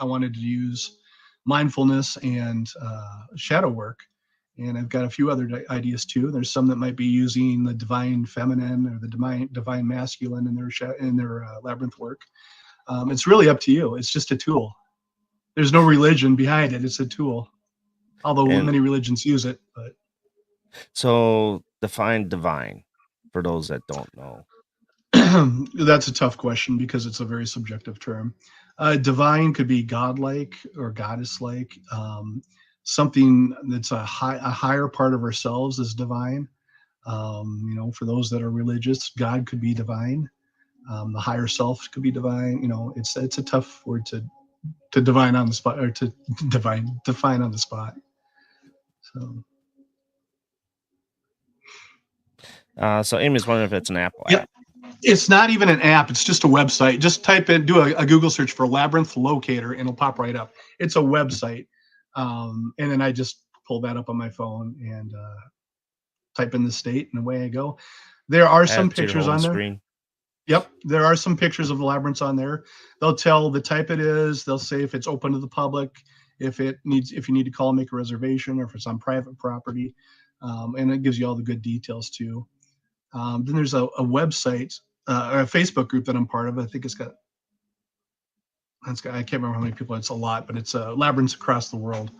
I wanted to use mindfulness and shadow work, and I've got a few other ideas too. There's some that might be using the divine feminine or the divine masculine in their labyrinth work. It's really up to you. It's just a tool. There's no religion behind it. It's a tool, although and many religions use it. But so define divine for those that don't know. that's a tough question because it's a very subjective term. Divine could be godlike or goddess-like. Something that's a higher part of ourselves is divine. For those that are religious, God could be divine. The higher self could be divine. It's a tough word to divine on the spot, or to define on the spot. So So Amy's wondering if it's an Apple yeah, app. it's not even an app. It's just a website. Just do a Google search for Labyrinth Locator, and it'll pop right up. It's a website, and then I just pull that up on my phone and type in the state, and away I go. There are Add some it to your pictures home on there. screen. Yep, there are some pictures of the labyrinths on there. They'll tell the type it is. They'll say if it's open to the public, if you need to call and make a reservation, or if it's on private property. And it gives you all the good details too. Then there's a website or a Facebook group that I'm part of. I think I can't remember how many people. It's a lot, but it's Labyrinths Across the World.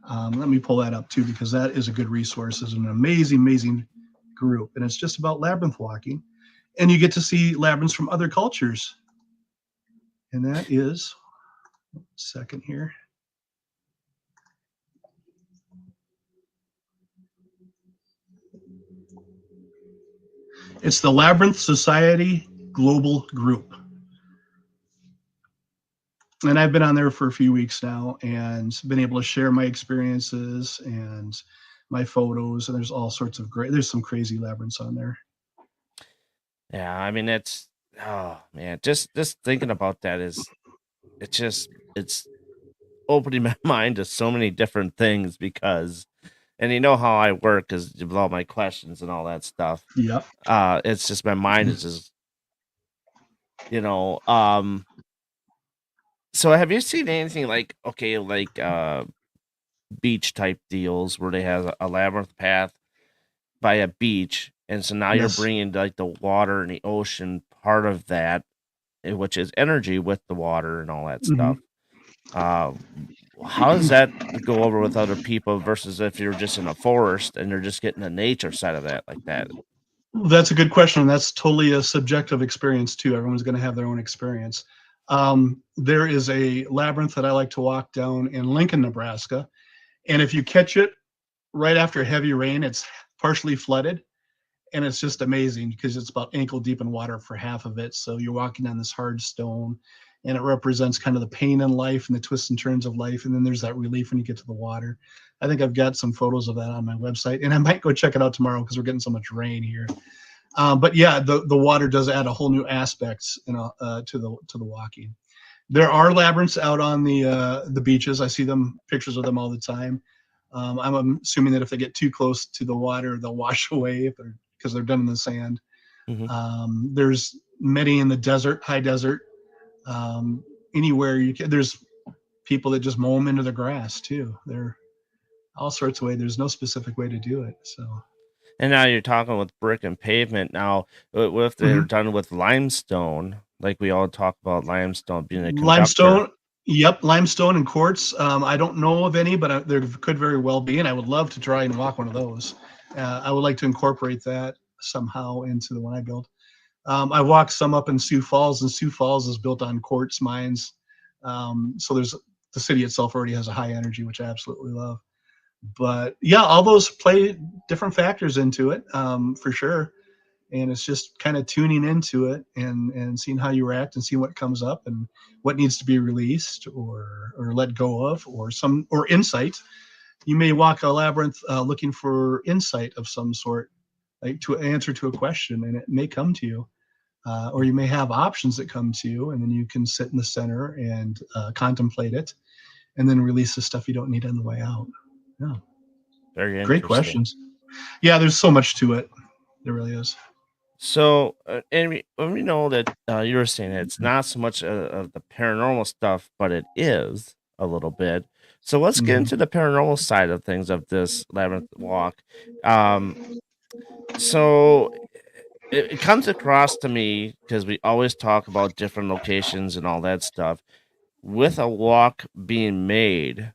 Let me pull that up too, because that is a good resource. It's an amazing group, and it's just about labyrinth walking, and you get to see labyrinths from other cultures. And that is, second here. It's the Labyrinth Society Global Group. And I've been on there for a few weeks now and been able to share my experiences and my photos. And there's all sorts of there's some crazy labyrinths on there. Yeah, I mean, oh man, just thinking about that it's opening my mind to so many different things, because, and you know how I work is with all my questions and all that stuff. Yeah. It's just, my mind is just, so have you seen anything like, beach type deals where they have a labyrinth path by a beach, and so now you're bringing like the water and the ocean part of that, which is energy with the water and all that stuff. How does that go over with other people versus if you're just in a forest and you're just getting the nature side of that like that? That's a good question. That's totally a subjective experience too. Everyone's going to have their own experience. There is a labyrinth that I like to walk down in Lincoln, Nebraska. And if you catch it right after heavy rain, it's partially flooded. And it's just amazing because it's about ankle deep in water for half of it. So you're walking on this hard stone, and it represents kind of the pain in life and the twists and turns of life. And then there's that relief when you get to the water. I think I've got some photos of that on my website, and I might go check it out tomorrow because we're getting so much rain here. But yeah, the water does add a whole new aspects, to the walking. There are labyrinths out on the beaches. I see pictures of them all the time. I'm assuming that if they get too close to the water, they'll wash away because they're done in the sand. Mm-hmm. There's many in the desert, high desert. Anywhere you can. There's people that just mow them into the grass too. They're all sorts of ways. There's no specific way to do it. So. And now you're talking with brick and pavement. Now, what if they're done with limestone? Like we all talk about limestone being a conductor. Limestone, yep, limestone and quartz. I don't know of any, but there could very well be, and I would love to try and walk one of those. I would like to incorporate that somehow into the one I built. I walked some up in Sioux Falls, and Sioux Falls is built on quartz mines. So the city itself already has a high energy, which I absolutely love. But yeah, all those play different factors into it, for sure. And it's just kind of tuning into it and seeing how you react and seeing what comes up and what needs to be released or let go of, or insight. You may walk a labyrinth looking for insight of some sort, like to answer to a question, and it may come to you. Or you may have options that come to you, and then you can sit in the center and contemplate it, and then release the stuff you don't need on the way out. Yeah. Very great questions. Yeah, there's so much to it. There really is. So, and we know that you were saying that it's not so much of the paranormal stuff, but it is a little bit. So let's get into the paranormal side of things of this labyrinth walk. So it comes across to me, because we always talk about different locations and all that stuff, with a walk being made.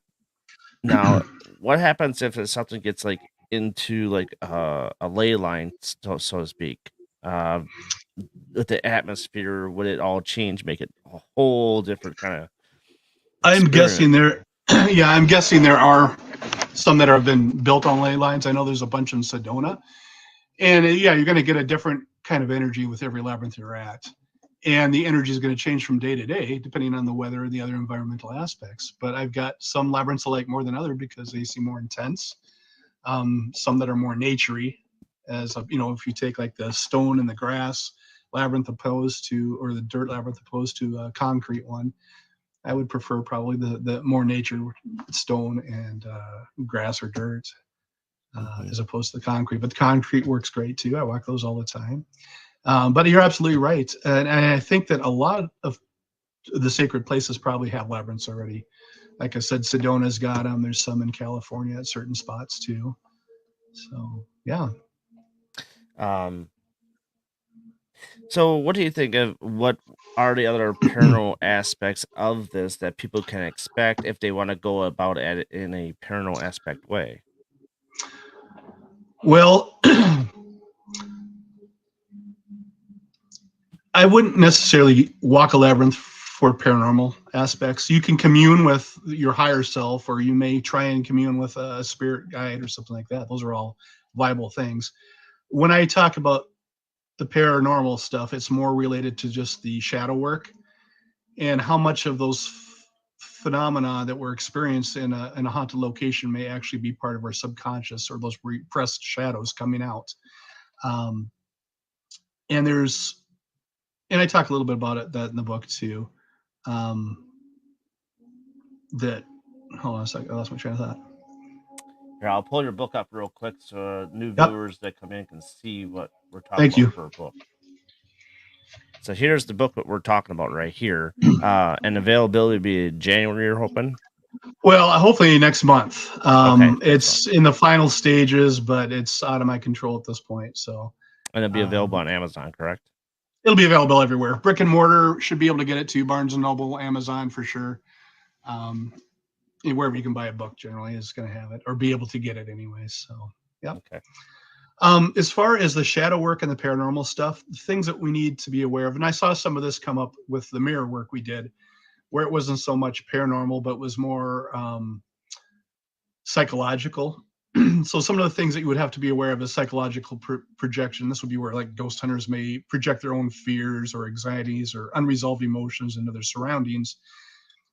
Now, what happens if something gets like into like a ley line, so to speak? With the atmosphere, would it all change, make it a whole different kind of I'm guessing there are some that have been built on ley lines. I know there's a bunch in Sedona, and yeah, you're going to get a different kind of energy with every labyrinth you're at, and the energy is going to change from day to day depending on the weather and the other environmental aspects. But I've got some labyrinths I like more than other because they seem more intense. Some that are more naturey, as if you take like the stone and the grass labyrinth opposed to, or the dirt labyrinth opposed to a concrete one, I would prefer probably the more nature stone and grass or dirt as opposed to the concrete. But the concrete works great too. I walk those all the time. But you're absolutely right. And I think that a lot of the sacred places probably have labyrinths already. Like I said, Sedona's got them. There's some in California at certain spots too. So yeah. Um, so what do you think of what are the other paranormal aspects of this that people can expect if they want to go about it in a paranormal aspect way? Well, I wouldn't necessarily walk a labyrinth for paranormal aspects. You can commune with your higher self, or you may try and commune with a spirit guide or something like that. Those are all viable things. When I talk about the paranormal stuff, it's more related to just the shadow work and how much of those phenomena that we're experiencing in a haunted location may actually be part of our subconscious or those repressed shadows coming out. Um, and there's, and I talk a little bit about it that in the book too. Um, that hold on a second, I lost my train of thought. Here, I'll pull your book up real quick so new Yep, viewers that come in can see what we're talking thank about you. for a book. So here's the book that we're talking about right here. And availability will be January, you're hoping? Well, hopefully next month. Okay, next month. It's in the final stages, but it's out of my control at this point. So And it'll be available on Amazon, correct? it'll be available everywhere. Brick and mortar should be able to get it to Barnes and Noble, Amazon for sure. Um, wherever you can buy a book generally is going to have it or be able to get it anyways. So, yeah. Okay. As far as the shadow work and the paranormal stuff, the things that we need to be aware of, and I saw some of this come up with the mirror work we did, where it wasn't so much paranormal, but was more psychological. So some of the things that you would have to be aware of is psychological projection. This would be where like ghost hunters may project their own fears or anxieties or unresolved emotions into their surroundings,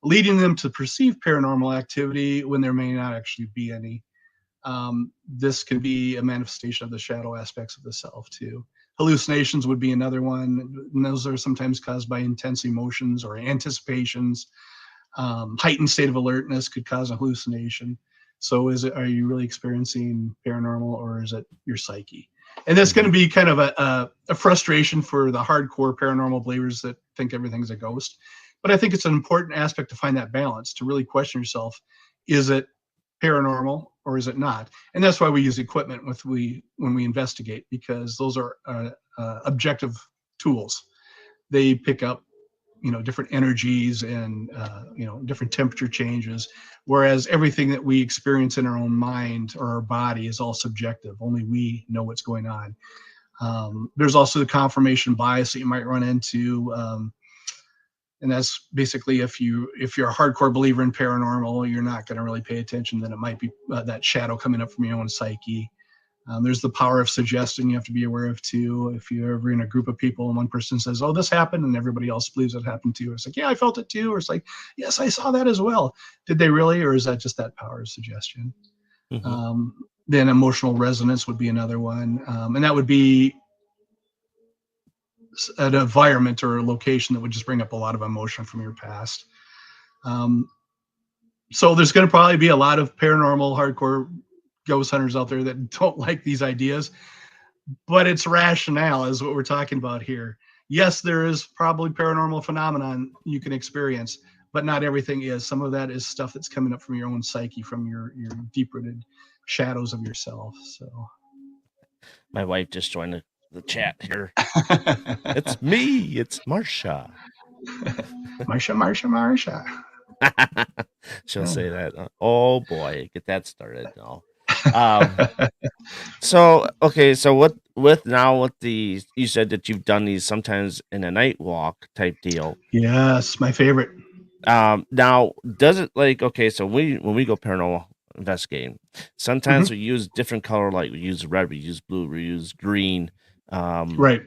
leading them to perceive paranormal activity when there may not actually be any. This can be a manifestation of the shadow aspects of the self too. Hallucinations would be another one, and those are sometimes caused by intense emotions or anticipations. Heightened state of alertness could cause a hallucination. So are you really experiencing paranormal, or is it your psyche? And that's going to be kind of a frustration for the hardcore paranormal believers that think everything's a ghost. But I think it's an important aspect to find that balance, to really question yourself. Is it paranormal or is it not? And that's why we use equipment when we investigate, because those are objective tools. They pick up different energies and different temperature changes, whereas everything that we experience in our own mind or our body is all subjective. Only we know what's going on. There's also the confirmation bias that you might run into, and that's basically if you're a hardcore believer in paranormal, you're not going to really pay attention. Then it might be that shadow coming up from your own psyche. There's the power of suggestion you have to be aware of too. If you're ever in a group of people and one person says, "Oh, this happened," and everybody else believes it happened too, it's like, "Yeah, I felt it too," or it's like, "Yes, I saw that as well." Did they really, or is that just that power of suggestion? Mm-hmm. Then emotional resonance would be another one, and that would be an environment or a location that would just bring up a lot of emotion from your past. So there's going to probably be a lot of paranormal hardcore ghost hunters out there that don't like these ideas, but it's rationale is what we're talking about here. Yes, there is probably paranormal phenomenon you can experience, but not everything is. Some of that is stuff that's coming up from your own psyche, from your deep-rooted shadows of yourself. So my wife just joined the chat here. It's me. It's Marsha. Marsha. She'll say that. Oh boy, get that started now. So okay, so with the you said that you've done these sometimes in a night walk type deal. Yes, my favorite. Now does it like okay, so when we go paranormal investigating, sometimes we use different color light. We use red, we use blue, we use green. Right.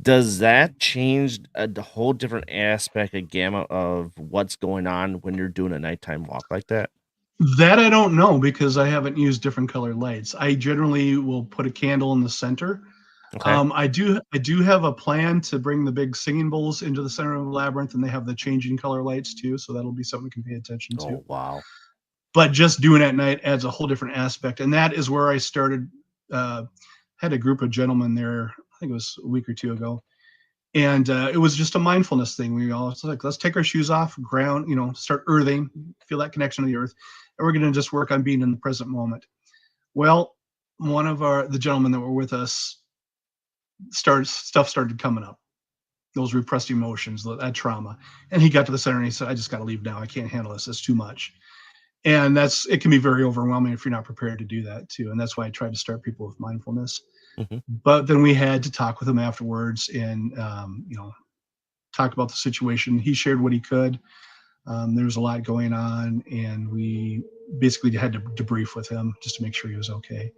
Does that change the whole different aspect, a gamut of what's going on when you're doing a nighttime walk like that? That I don't know because I haven't used different colored lights. I generally will put a candle in the center. Okay. I do have a plan to bring the big singing bowls into the center of the labyrinth, and they have the changing color lights too, so that'll be something to pay attention to. Oh wow! But just doing it at night adds a whole different aspect, and that is where I started. Had a group of gentlemen there. I think it was a week or two ago, And it was just a mindfulness thing. We all like, let's take our shoes off, ground, start earthing, feel that connection to the earth, and we're going to just work on being in the present moment. Well, one of the gentlemen that were with us started coming up, those repressed emotions, that trauma, and he got to the center and he said, "I just got to leave now. I can't handle this. It's too much." And it can be very overwhelming if you're not prepared to do that too. And that's why I try to start people with mindfulness. Mm-hmm. But then we had to talk with him afterwards and talk about the situation. He shared what he could. There was a lot going on, and we basically had to debrief with him just to make sure he was okay.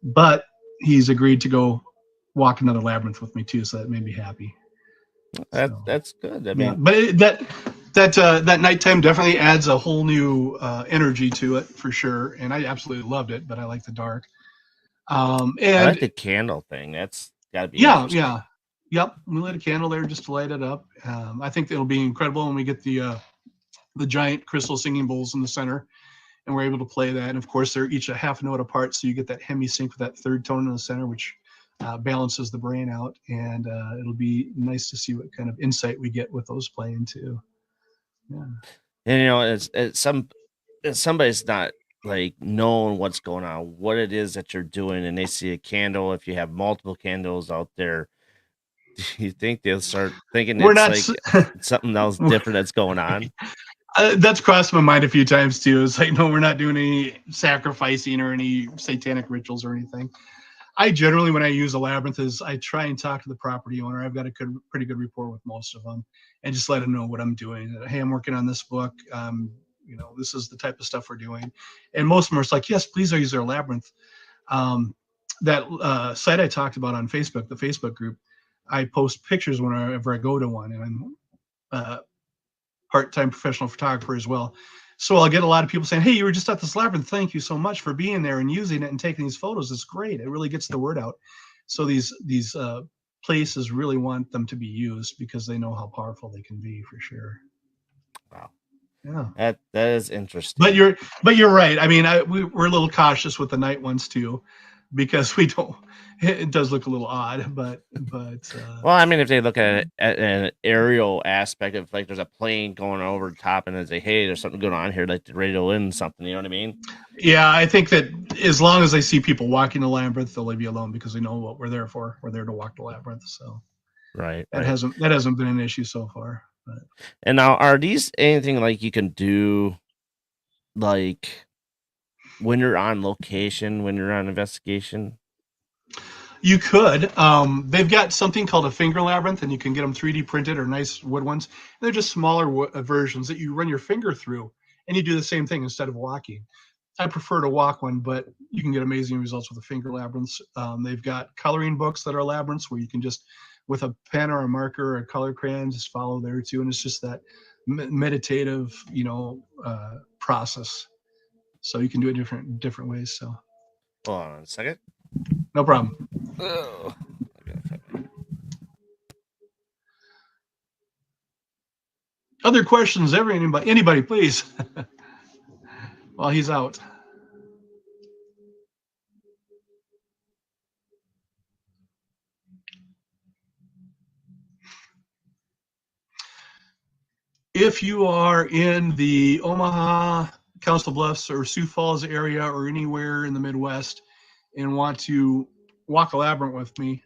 But he's agreed to go walk another labyrinth with me too, so that made me happy. That's good. I mean, but that nighttime definitely adds a whole new energy to it for sure, and I absolutely loved it. But I like the dark. And I like the candle thing. That's got to be Yep. We lit a candle there just to light it up. I think it'll be incredible when we get the giant crystal singing bowls in the center, and we're able to play that. And of course, they're each a half note apart, so you get that hemi-sync with that third tone in the center, which balances the brain out. And it'll be nice to see what kind of insight we get with those playing too. Yeah. And it's somebody's not like knowing what's going on, what it is that you're doing, and they see a candle. If you have multiple candles out there, do you think they'll start thinking something else different that's going on? That's crossed my mind a few times too. It's like, no, we're not doing any sacrificing or any satanic rituals or anything. I generally, when I use a labyrinth, I try and talk to the property owner. I've got a pretty good rapport with most of them, and just let them know what I'm doing. Hey, I'm working on this book. This is the type of stuff we're doing. And most of them are like, yes, please, I use their labyrinth. That site I talked about on Facebook, the Facebook group, I post pictures whenever I go to one, and I'm part-time professional photographer as well. So I'll get a lot of people saying, "Hey, you were just at this labyrinth. Thank you so much for being there and using it and taking these photos. It's great. It really gets the word out." So these places really want them to be used because they know how powerful they can be, for sure. Wow. Yeah. That is interesting. But you're right. I mean, we're a little cautious with the night ones too, because we don't. It does look a little odd, but well, I mean, if they look at it at an aerial aspect, if like there's a plane going over the top and they say, "Hey, there's something going on here," like the radio in something, you know what I mean? Yeah, I think that as long as they see people walking the labyrinth, they'll leave you alone because they know what we're there for. We're there to walk the labyrinth. So right. That hasn't been an issue so far. But. And now, are these anything like you can do, like when you're on location, when you're on investigation? You could. They've got something called a finger labyrinth, and you can get them 3D printed or nice wood ones. They're just smaller versions that you run your finger through, and you do the same thing instead of walking. I prefer to walk one, but you can get amazing results with the finger labyrinths. They've got coloring books that are labyrinths where you can just, with a pen or a marker or a color crayon, just follow there too. And it's just that meditative, process. So you can do it different ways. So. Hold on a second. No problem. Oh. Other questions, anybody, please. While he's out. If you are in the Omaha, Council Bluffs, or Sioux Falls area, or anywhere in the Midwest, and want to walk a labyrinth with me,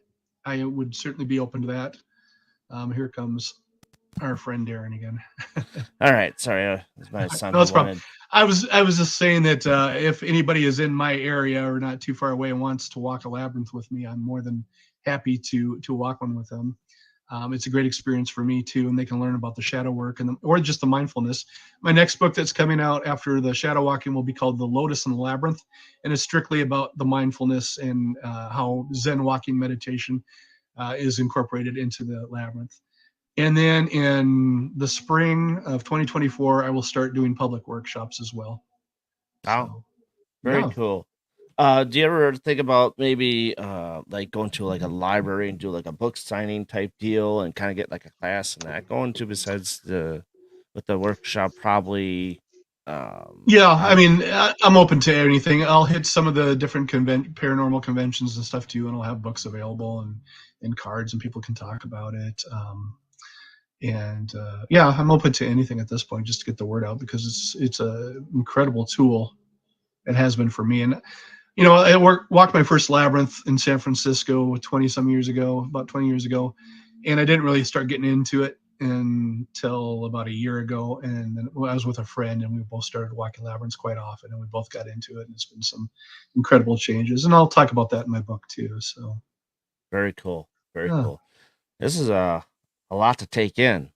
I would certainly be open to that. Here comes our friend Darren again. All right, sorry, my son. No, that's problem. I was just saying that if anybody is in my area or not too far away and wants to walk a labyrinth with me, I'm more than happy to walk one with them. It's a great experience for me too, and they can learn about the shadow work or just the mindfulness. My next book that's coming out after the shadow walking will be called The Lotus and the Labyrinth, and it's strictly about the mindfulness and how Zen walking meditation is incorporated into the labyrinth. And then in the spring of 2024, I will start doing public workshops as well. Wow, very cool. Do you ever think about maybe like going to like a library and do like a book signing type deal and kind of get like a class and that going to besides with the workshop probably? I mean, I'm open to anything. I'll hit some of the different paranormal conventions and stuff too, and I'll have books available and and cards, and people can talk about it. Yeah, I'm open to anything at this point just to get the word out, because it's a incredible tool. It has been for me. And I walked my first labyrinth in San Francisco 20 some years ago, about 20 years ago, and I didn't really start getting into it until about a year ago. And then I was with a friend, and we both started walking labyrinths quite often, and we both got into it, and it's been some incredible changes. And I'll talk about that in my book too. So Very cool. Very yeah. cool. This is a lot to take in.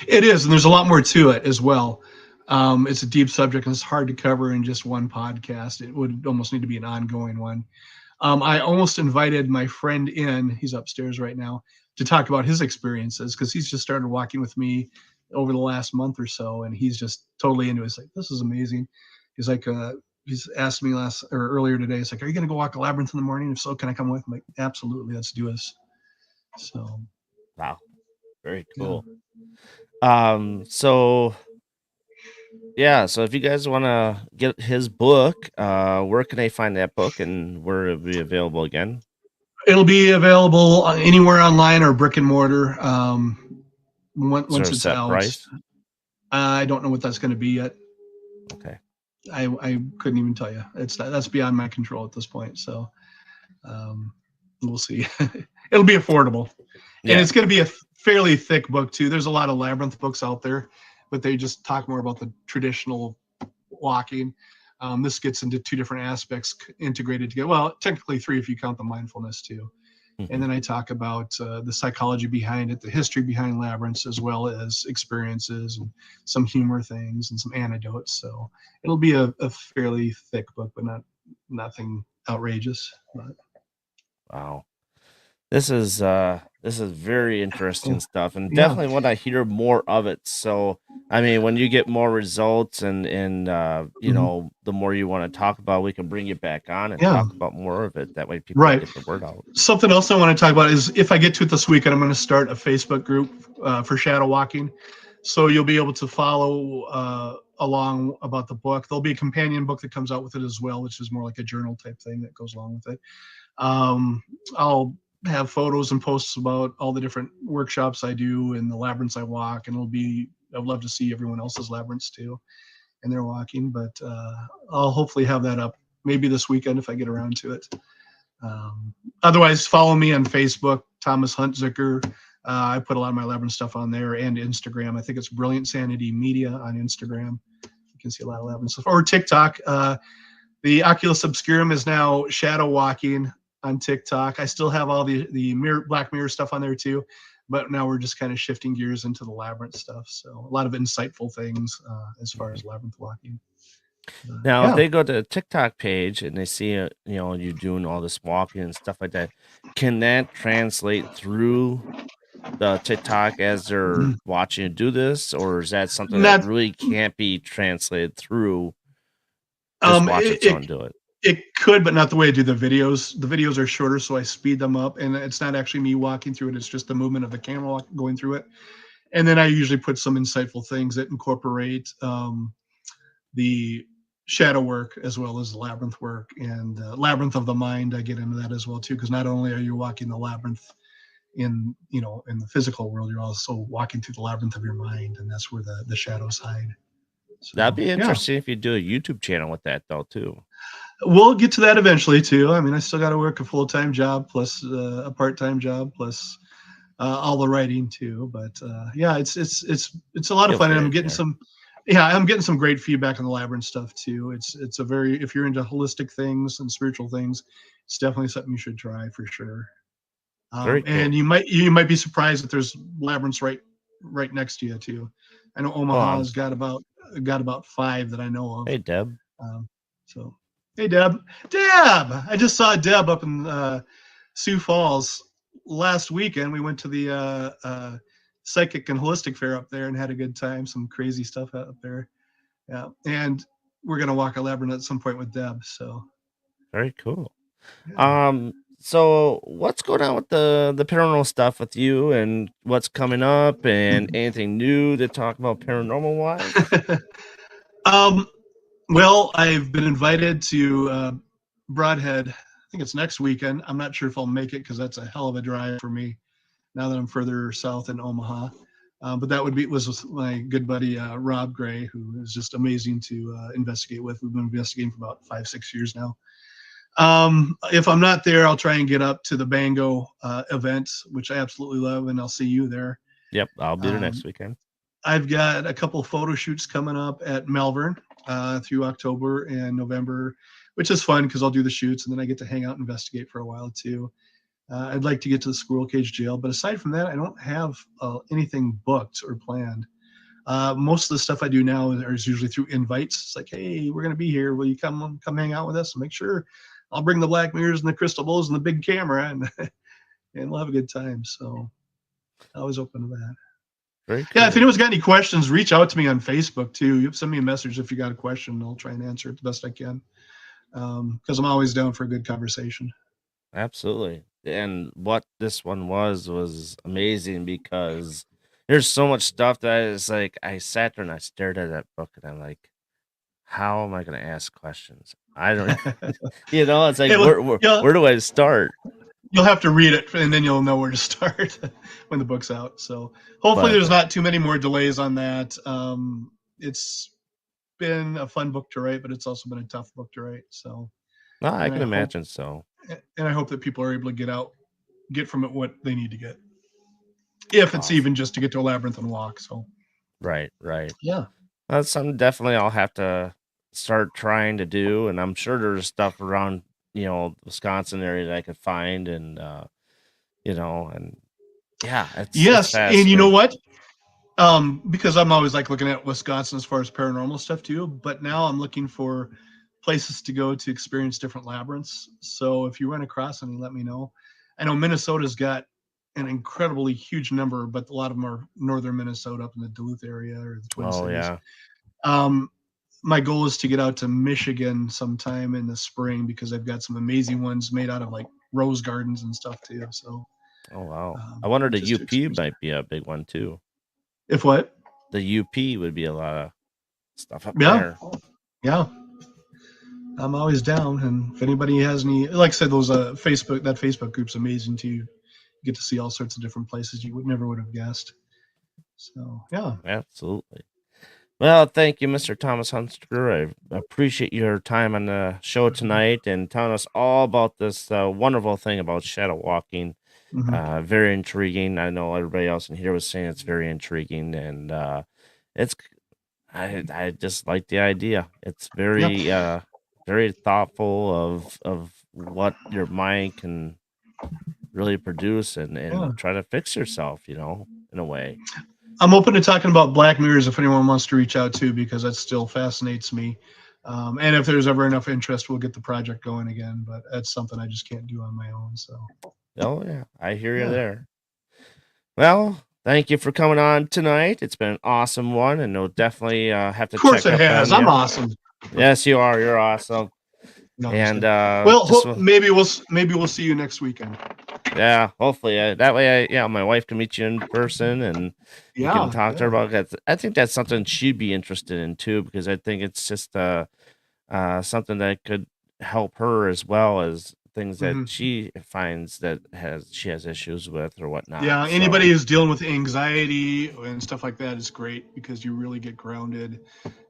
It is, and there's a lot more to it as well. It's a deep subject, and it's hard to cover in just one podcast. It would almost need to be an ongoing one. I almost invited my friend in, he's upstairs right now, to talk about his experiences, because he's just started walking with me over the last month or so, and he's just totally into it. He's like, this is amazing. He's like, he's asked me earlier today, he's like, are you going to go walk a labyrinth in the morning? If so, can I come with? I'm like, absolutely, let's do this. So, wow, very cool. Yeah. So if you guys want to get his book, where can they find that book, and where it'll be available again? It'll be available anywhere online or brick and mortar. Once it's out, price? I don't know what that's going to be yet. Okay. I couldn't even tell you. That's beyond my control at this point. So we'll see. It'll be affordable, and it's going to be a fairly thick book too. There's a lot of labyrinth books out there, but they just talk more about the traditional walking. This gets into two different aspects integrated together. Well, technically three if you count the mindfulness too. Mm-hmm. And then I talk about the psychology behind it, the history behind labyrinths, as well as experiences and some humor things and some anecdotes. So it'll be a fairly thick book, but nothing outrageous. But. Wow. This is very interesting stuff, and definitely want to hear more of it. So, I mean, when you get more results and you know, the more you want to talk about, we can bring you back on and talk about more of it. That way people can get the word out. Something else I want to talk about is, if I get to it this weekend, I'm going to start a Facebook group for shadow walking. So you'll be able to follow along about the book. There'll be a companion book that comes out with it as well, which is more like a journal type thing that goes along with it. I'll have photos and posts about all the different workshops I do and the labyrinths I walk, and I'd love to see everyone else's labyrinths too and their walking, but I'll hopefully have that up maybe this weekend if I get around to it. Otherwise, follow me on Facebook, Thomas Huntzicker. I put a lot of my labyrinth stuff on there, and Instagram. I think it's Brilliant Sanity Media on Instagram. You can see a lot of labyrinth stuff. Or TikTok. The Oculus Obscurum is now shadow walking on TikTok. I still have all the Black Mirror stuff on there too, but now we're just kind of shifting gears into the labyrinth stuff. So a lot of insightful things as far as labyrinth walking. Now, if they go to the TikTok page and they see you doing all this walking and stuff like that, can that translate through the TikTok as they're watching you do this, or is that something that really can't be translated through? Just watching someone do it. It could, but not the way I do the videos. The videos are shorter, so I speed them up, and it's not actually me walking through it. It's just the movement of the camera going through it. And then I usually put some insightful things that incorporate the shadow work as well as the labyrinth work, and labyrinth of the mind. I get into that as well too, because not only are you walking the labyrinth in the physical world, you're also walking through the labyrinth of your mind, and that's where the shadows hide. So, that'd be interesting if you do a YouTube channel with that though too. We'll get to that eventually too. I mean, I still got to work a full-time job plus a part-time job plus all the writing too. But yeah, it's a lot of fun, and I'm getting some great feedback on the labyrinth stuff too. It's a very, if you're into holistic things and spiritual things, it's definitely something you should try for sure. Very cool. And you might be surprised that there's labyrinths right next to you too. I know Omaha's got about 5 that I know of. Hey, Deb. Hey, Deb. I just saw Deb up in Sioux Falls last weekend. We went to the psychic and holistic fair up there and had a good time. Some crazy stuff up there. Yeah, and we're gonna walk a labyrinth at some point with Deb. So very cool. Yeah. So what's going on with the paranormal stuff with you, and what's coming up, and anything new to talk about paranormal wise? Well, I've been invited to Broadhead. I think it's next weekend. I'm not sure if I'll make it because that's a hell of a drive for me now that I'm further south in Omaha. But that was with my good buddy Rob Gray, who is just amazing to investigate with. We've been investigating for about 5-6 years now. If I'm not there, I'll try and get up to the Bango event, which I absolutely love, and I'll see you there. Yep, I'll be there next weekend. I've got a couple of photo shoots coming up at Malvern through October and November, which is fun because I'll do the shoots and then I get to hang out and investigate for a while too. I'd like to get to the squirrel cage jail, but aside from that, I don't have anything booked or planned. Most of the stuff I do now is usually through invites. It's like, hey, we're going to be here. Will you come hang out with us? And make sure I'll bring the black mirrors and the crystal bowls and the big camera, and we'll have a good time. So I was open to that. Very cool. Yeah, if anyone's got any questions, reach out to me on Facebook too. You send me a message if you got a question. I'll try and answer it the best I can because I'm always down for a good conversation. Absolutely. And what this one was amazing because there's so much stuff that it's like I sat there and I stared at that book and I'm like, how am I going to ask questions? I don't, it's like, where do I start? You'll have to read it and then you'll know where to start when the book's out. So hopefully there's not too many more delays on that. It's been a fun book to write, but it's also been a tough book to write. So no, I can imagine so. And I hope that people are able to get from it what they need to get. If it's even just to get to a labyrinth and walk. So right. Yeah. That's something definitely I'll have to start trying to do. And I'm sure there's stuff around, Wisconsin area that I could find and, and yeah. Yes. And you know what? Because I'm always like looking at Wisconsin as far as paranormal stuff too, but now I'm looking for places to go to experience different labyrinths. So if you run across any, let me know. I know Minnesota's got an incredibly huge number, but a lot of them are northern Minnesota up in the Duluth area or the Twin Cities. Yeah. My goal is to get out to Michigan sometime in the spring because I've got some amazing ones made out of like rose gardens and stuff too. So, oh wow, I wonder the UP might be a big one too. If what? The UP would be a lot of stuff up there. Yeah. I'm always down, and if anybody has any, like I said, those that Facebook group's amazing too. You get to see all sorts of different places you never would have guessed. So yeah, absolutely. Well, thank you, Mr. Thomas Huntzicker. I appreciate your time on the show tonight and telling us all about this wonderful thing about shadow walking. Mm-hmm. Very intriguing. I know everybody else in here was saying it's very intriguing, and I just like the idea. It's very very thoughtful of what your mind can really produce and try to fix yourself, in a way. I'm open to talking about black mirrors if anyone wants to reach out to, because that still fascinates me. And if there's ever enough interest, we'll get the project going again, but that's something I just can't do on my own. So. Oh yeah, I hear you there. Well, thank you for coming on tonight. It's been an awesome one, and we'll definitely have to check. Of course it has. I'm awesome. Yes, you are. You're awesome. No, and maybe we'll see you next weekend. Yeah, hopefully. That way, my wife can meet you in person, and you can talk to her about that. I think that's something she'd be interested in too, because I think it's just something that could help her as well as things that she finds that she has issues with or whatnot. Yeah, anybody who's dealing with anxiety and stuff like that is great because you really get grounded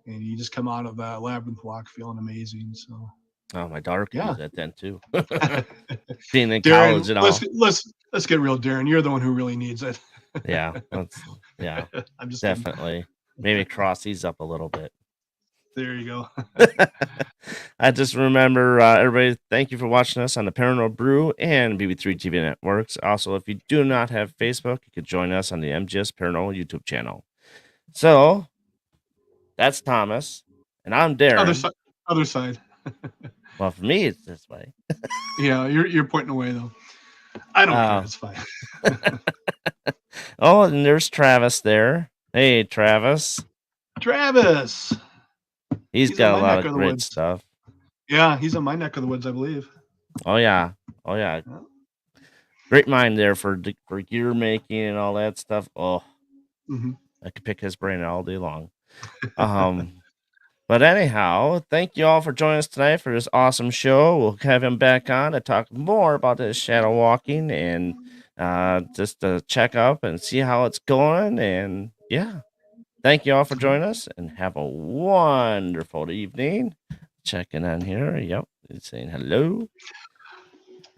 and you just come out of that labyrinth walk feeling amazing. So. Oh, my daughter can do that then too. Being in Darren, college and all. Let's get real, Darren. You're the one who really needs it. Yeah. I'm just definitely kidding. Maybe cross these up a little bit. There you go. I just remember, everybody, thank you for watching us on the Paranormal Brew and BB3 TV Networks. Also, if you do not have Facebook, you could join us on the MGS Paranormal YouTube channel. So, that's Thomas, and I'm Darren. Other side. Well, for me, it's this way. Yeah, you're pointing away, though. I don't care. It's fine. Oh, and there's Travis there. Hey, Travis. Travis. He's got a lot of great stuff. Yeah, he's in my neck of the woods, I believe. Oh, yeah. Great mind there for gear making and all that stuff. Oh, I could pick his brain all day long. But anyhow, thank you all for joining us tonight for this awesome show. We'll have him back on to talk more about this shadow walking and just to check up and see how it's going. And yeah, thank you all for joining us and have a wonderful evening. Checking on here. Yep. It's saying hello.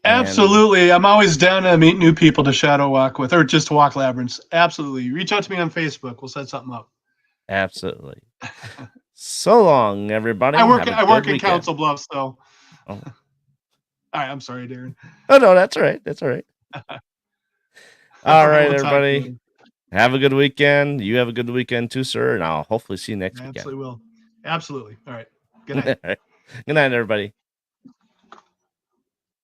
Absolutely. I'm always down to meet new people to shadow walk with or just to walk labyrinths. Absolutely. Reach out to me on Facebook. We'll set something up. Absolutely. So long, everybody. I work in Council Bluffs, so. Oh. All right. I'm sorry, Darren. Oh, no, that's all right. That's all right. All right, everybody. Have a good weekend. You have a good weekend too, sir. And I'll hopefully see you next weekend. Absolutely will. Absolutely. All right. Good night. Good night, everybody.